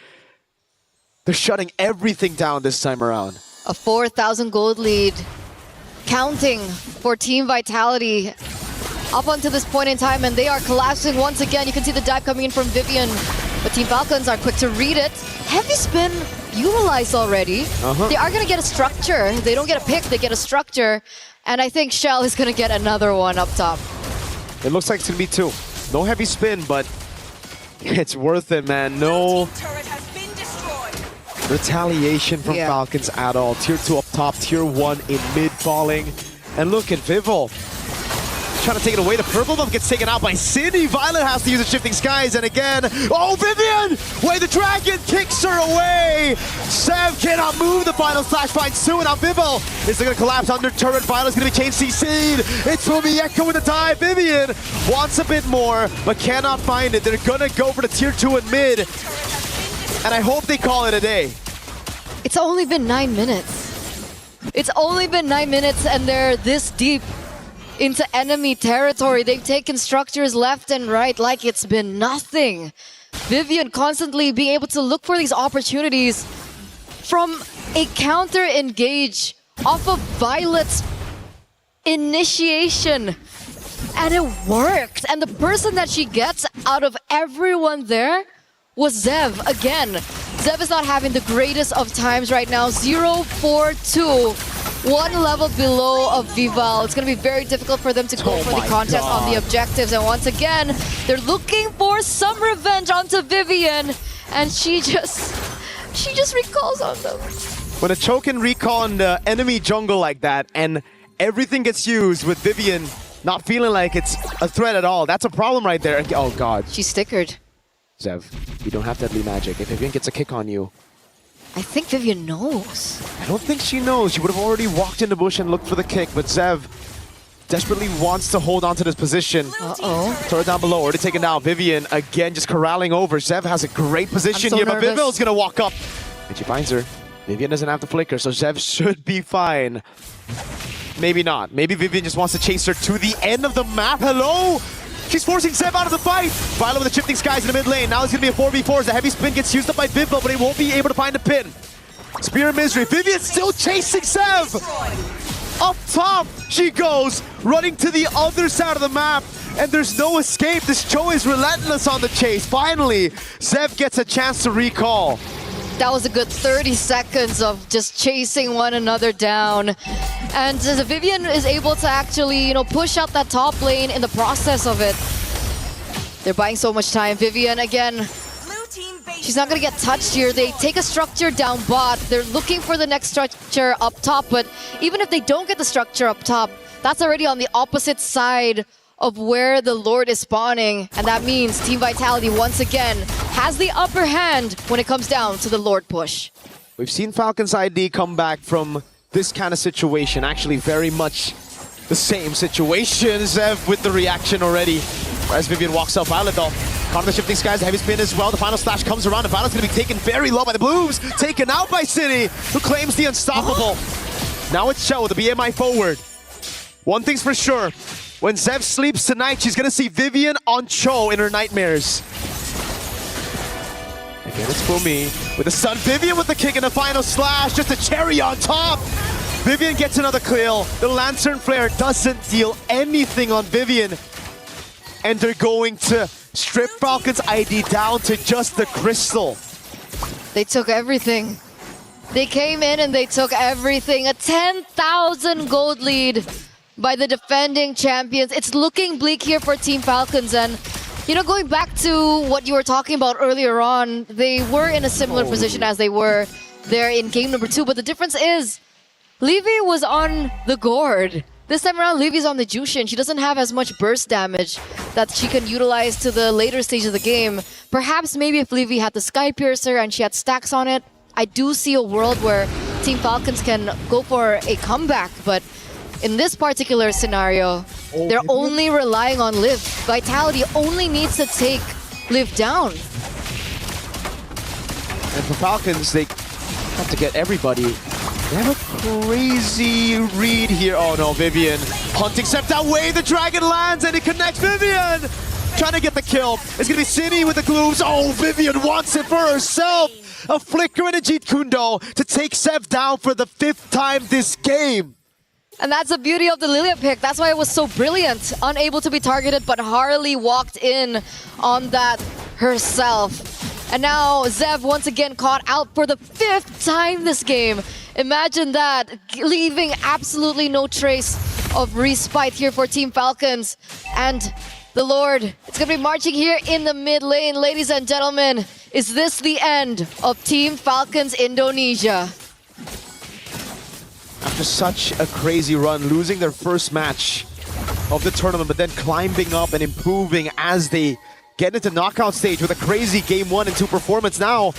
They're shutting everything down this time around. A 4,000 gold lead. Counting for Team Vitality up until this point in time, and they are collapsing once again. You can see the dive coming in from Vivian, but Team Falcons are quick to read it. Heavy spin utilized already. They are going to get a structure. They don't get a pick, they get a structure. And I think Shell is going to get another one up top. It looks like it's going to be two. No heavy spin, but it's worth it, man. No retaliation from Falcons at all. Tier 2 up top, Tier 1 in mid falling. And look at Vivel. Trying to take it away. The purple buff gets taken out by Cindy. Violet has to use the Shifting Skies, and again, oh, Vivian! Wait, the dragon kicks her away! Sev cannot move. The final slash finds Sue, and now Vivel is going to collapse under turret. Violet's going to be changed CC'd. It's Fumieko with the dive. Vivian wants a bit more, but cannot find it. They're going to go for the Tier 2 in mid, and I hope they call it a day. It's only been 9 minutes. It's only been 9 minutes, and they're this deep into enemy territory. They've taken structures left and right like it's been nothing. Vivian constantly being able to look for these opportunities from a counter engage off of Violet's initiation. And it worked. And the person that she gets out of everyone there was Zev again. Zev is not having the greatest of times right now. 0-4-2. One level below of Vival. It's going to be very difficult for them to go for the contest on the objectives. And once again, they're looking for some revenge onto Vivian. And she just recalls on them. When a choke can recall on the enemy jungle like that, and everything gets used with Vivian not feeling like it's a threat at all, that's a problem right there. Oh god. She's stickered. Zev, you don't have deadly magic. If Vivian gets a kick on you, I think Vivian knows. I don't think she knows. She would have already walked in the bush and looked for the kick, but Zev desperately wants to hold on to this position. Uh-oh. Throw it down below, already taken down. Vivian, again, just corralling over. Zev has a great position here, but Vivil's gonna walk up. And she finds her. Vivian doesn't have the flicker, so Zev should be fine. Maybe not. Maybe Vivian just wants to chase her to the end of the map. Hello? She's forcing Zev out of the fight. Violet with the Shifting Skies in the mid lane. Now it's going to be a 4v4 as the heavy spin gets used up by Vivel, but he won't be able to find a pin. Spear of Misery. Vivian's still chasing Zev. Up top she goes, running to the other side of the map, and there's no escape. This Cho is relentless on the chase. Finally, Zev gets a chance to recall. That was a good 30 seconds of just chasing one another down. And Vivian is able to actually, push out that top lane in the process of it. They're buying so much time. Vivian, again, she's not going to get touched here. They take a structure down bot. They're looking for the next structure up top. But even if they don't get the structure up top, that's already on the opposite side of where the Lord is spawning. And that means Team Vitality, once again, has the upper hand when it comes down to the Lord push. We've seen Falcons ID come back from this kind of situation. Actually, very much the same situation. Zev with the reaction already. As Vivian walks up, Violet though. Caught the Shifting Skies, the heavy spin as well. The final slash comes around, and Violet's going to be taken very low by the Blues. Taken out by City, who claims the unstoppable. Now it's Cho with the BMI forward. One thing's for sure. When Zev sleeps tonight, she's going to see Vivian on Cho in her nightmares. Again, it's Fumi with the stun. Vivian with the kick in the final slash. Just a cherry on top. Vivian gets another kill. The Lantern Flare doesn't deal anything on Vivian. And they're going to strip Falcons ID down to just the crystal. They took everything. They came in and they took everything. A 10,000 gold lead by the defending champions. It's looking bleak here for Team Falcons. And, going back to what you were talking about earlier on, they were in a similar position as they were there in game number 2. But the difference is, Levy was on the gourd. This time around, Livy's on the Jushin. She doesn't have as much burst damage that she can utilize to the later stage of the game. Perhaps maybe if Livy had the Sky Piercer and she had stacks on it, I do see a world where Team Falcons can go for a comeback. But in this particular scenario, they're only relying on Liv. Vitality only needs to take Liv down. And for Falcons, they have to get everybody. They have a crazy read here. Oh no, Vivian. Hunting stepped away, the dragon lands and it connects Vivian! Trying to get the kill. It's gonna be Cine with the glooms. Oh, Vivian wants it for herself! A flicker and a Jeet Kundo to take Sev down for the 5th time this game. And that's the beauty of the Lilia pick. That's why it was so brilliant. Unable to be targeted, but Harley walked in on that herself. And now Zev once again caught out for the 5th time this game. Imagine that, leaving absolutely no trace of respite here for Team Falcons. And the Lord, it's gonna be marching here in the mid lane. Ladies and gentlemen, is this the end of Team Falcons Indonesia? After such a crazy run, losing their first match of the tournament, but then climbing up and improving as they get into knockout stage with a crazy game 1 and 2 performance. Now,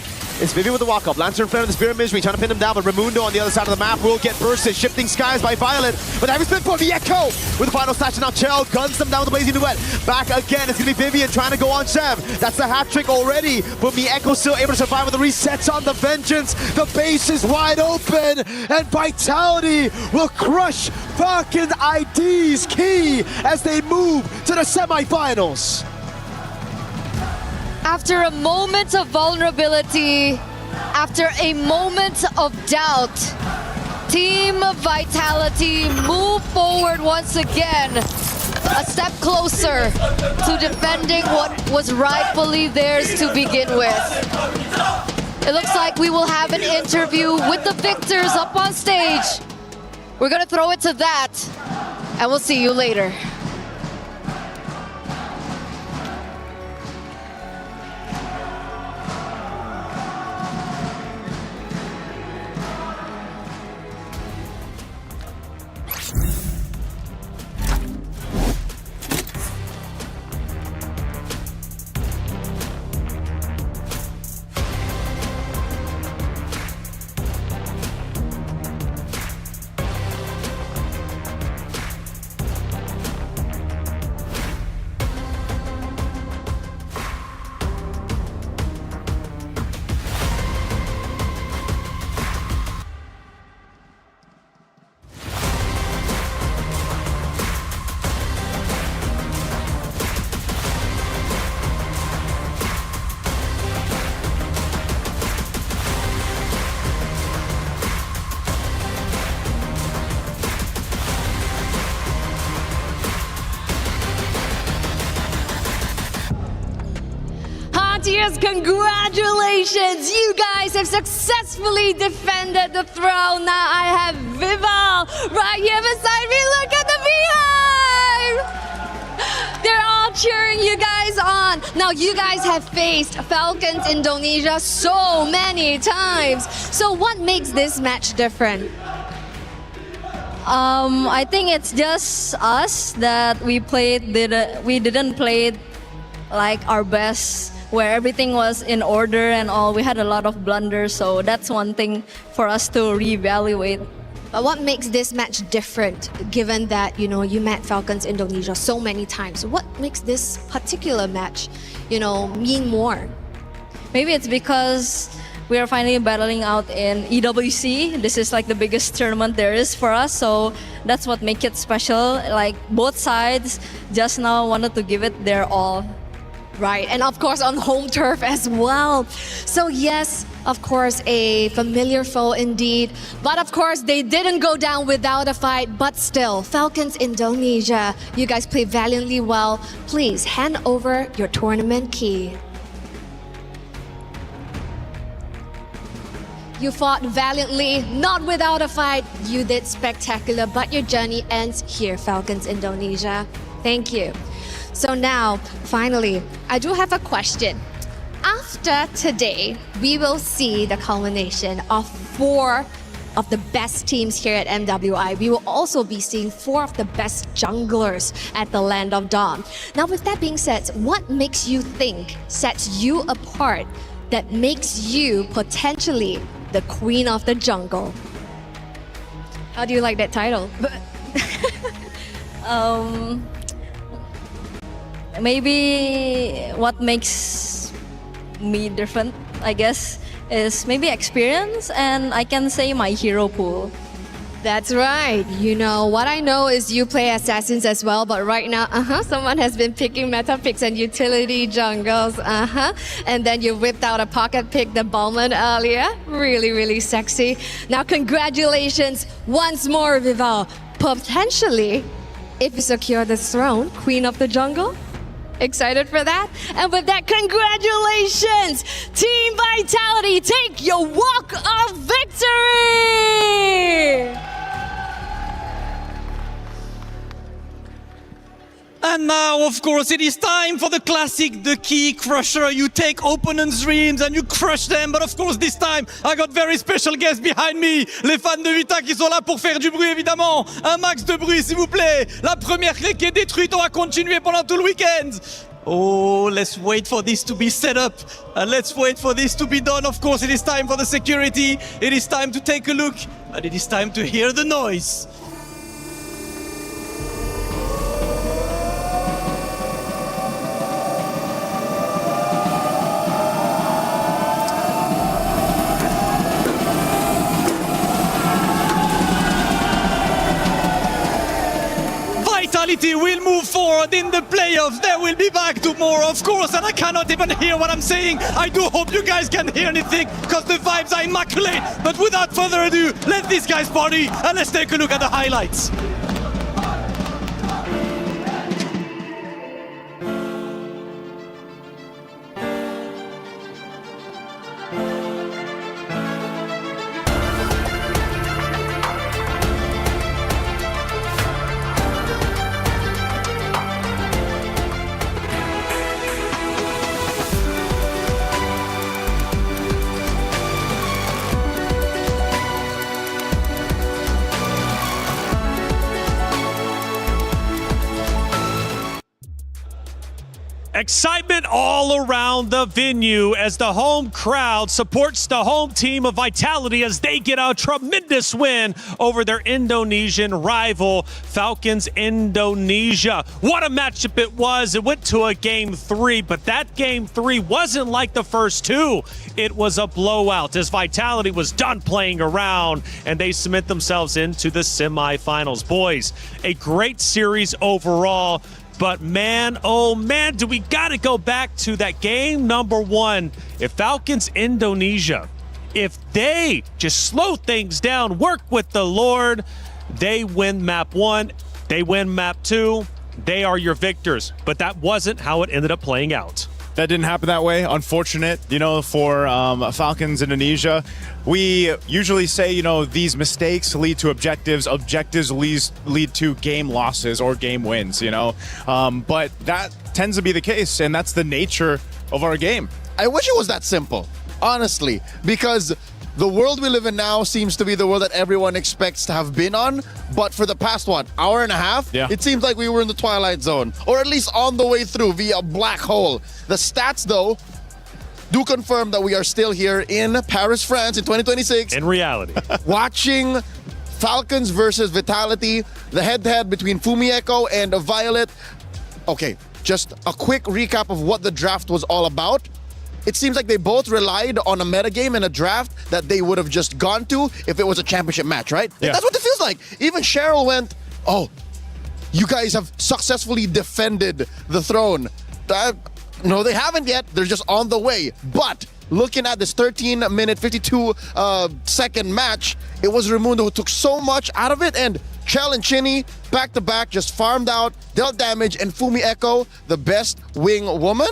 it's Vivian with the walk-up. Lancer in front of the Spirit Misery, trying to pin him down, but Raimundo on the other side of the map will get bursted. Shifting skies by Violet, but heavy spin for Mieko with the final slash, and now Chell guns them down with the Blazing Duet. Back again, it's going to be Vivian trying to go on Sev. That's the hat trick already, but Mieko still able to survive with the resets on the Vengeance. The base is wide open, and Vitality will crush Falcon ID's key as they move to the semifinals. After a moment of vulnerability, after a moment of doubt, Team Vitality move forward once again, a step closer to defending what was rightfully theirs to begin with. It looks like we will have an interview with the victors up on stage. We're gonna throw it to that, and we'll see you later. Cheers, congratulations! You guys have successfully defended the throne. Now I have Vival right here beside me. Look at the beehive! They're all cheering you guys on. Now you guys have faced Falcons Indonesia so many times. So what makes this match different? I think it's just us that we didn't play like our best, where everything was in order and all. We had a lot of blunders, so that's one thing for us to reevaluate. But what makes this match different, given that, you know, you met Falcons Indonesia so many times? What makes this particular match, you know, mean more? Maybe it's because we are finally battling out in EWC. This is like the biggest tournament there is for us, so that's what makes it special. Like both sides just now wanted to give it their all. Right, and of course on home turf as well. So yes, of course, a familiar foe indeed. But of course, they didn't go down without a fight. But still, Falcons Indonesia, you guys play valiantly well. Please hand over your tournament key. You fought valiantly, not without a fight. You did spectacular, but your journey ends here, Falcons Indonesia. Thank you. So now, finally, I do have a question. After today, we will see the culmination of 4 of the best teams here at MWI. We will also be seeing 4 of the best junglers at the Land of Dawn. Now, with that being said, what makes you think sets you apart that makes you potentially the queen of the jungle? How do you like that title? Maybe what makes me different, I guess, is maybe experience, and I can say my hero pool. That's right. You know, what I know is you play assassins as well, but right now, someone has been picking meta picks and utility jungles, and then you whipped out a pocket pick, the Bowman earlier. Really, really sexy. Now, congratulations once more, Vival. Potentially, if you secure the throne, Queen of the Jungle. Excited for that? And with that, congratulations! Team Vitality, take your walk of victory! And now, of course, it is time for the classic, the key crusher. You take opponents' dreams and you crush them. But of course, this time, I got very special guests behind me. Les fans de Vita qui sont là pour faire du bruit, évidemment. Un max de bruit, s'il vous plaît. La première clé qui est détruite, on va continuer pendant tout le week-end. Oh, let's wait for this to be set up. Let's wait for this to be done. Of course, it is time for the security. It is time to take a look. And it is time to hear the noise. Vitality will move forward in the playoffs. They will be back tomorrow, of course, and I cannot even hear what I'm saying. I do hope you guys can hear anything, because the vibes are immaculate. But without further ado, let these guys party, and let's take a look at the highlights. Excitement all around the venue as the home crowd supports the home team of Vitality as they get a tremendous win over their Indonesian rival, Falcons Indonesia. What a matchup it was. It went to a Game 3, but that Game 3 wasn't like the first 2. It was a blowout as Vitality was done playing around and they cement themselves into the semifinals. Boys, a great series overall. But man, oh man, do we got to go back to that game number 1. If Falcons Indonesia, if they just slow things down, work with the Lord, they win map 1, they win map 2, they are your victors. But that wasn't how it ended up playing out. That didn't happen that way. Unfortunate, for Falcons Indonesia. We usually say, these mistakes lead to objectives. Objectives lead to game losses or game wins, But that tends to be the case, and that's the nature of our game. I wish it was that simple, honestly, because the world we live in now seems to be the world that everyone expects to have been on. But for the past, hour and a half, It seems like we were in the Twilight Zone, or at least on the way through via a black hole. The stats, though, do confirm that we are still here in Paris, France in 2026. In reality. Watching Falcons versus Vitality, the head-to-head between Fumieko and Violet. Okay, just a quick recap of what the draft was all about. It seems like they both relied on a metagame and a draft that they would have just gone to if it was a championship match, right? Yeah. That's what it feels like. Even Cheryl went, oh, you guys have successfully defended the throne. No, they haven't yet. They're just on the way. But looking at this 13-minute, 52-second match, it was Raimundo who took so much out of it, and Chell and Chinny, back-to-back, just farmed out, dealt damage, and Fumieko, the best wing woman,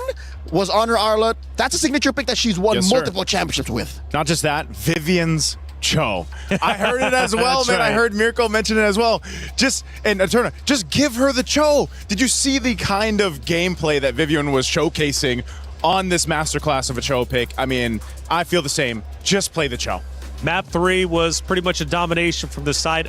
was on her Arlott. That's a signature pick that she's won multiple championships with. Not just that, Vivian's Cho. I heard it as well, man. Right. I heard Mirko mention it as well. Just give her the Cho. Did you see the kind of gameplay that Vivian was showcasing on this masterclass of a Cho pick? I mean, I feel the same. Just play the Cho. Map 3 was pretty much a domination from the side of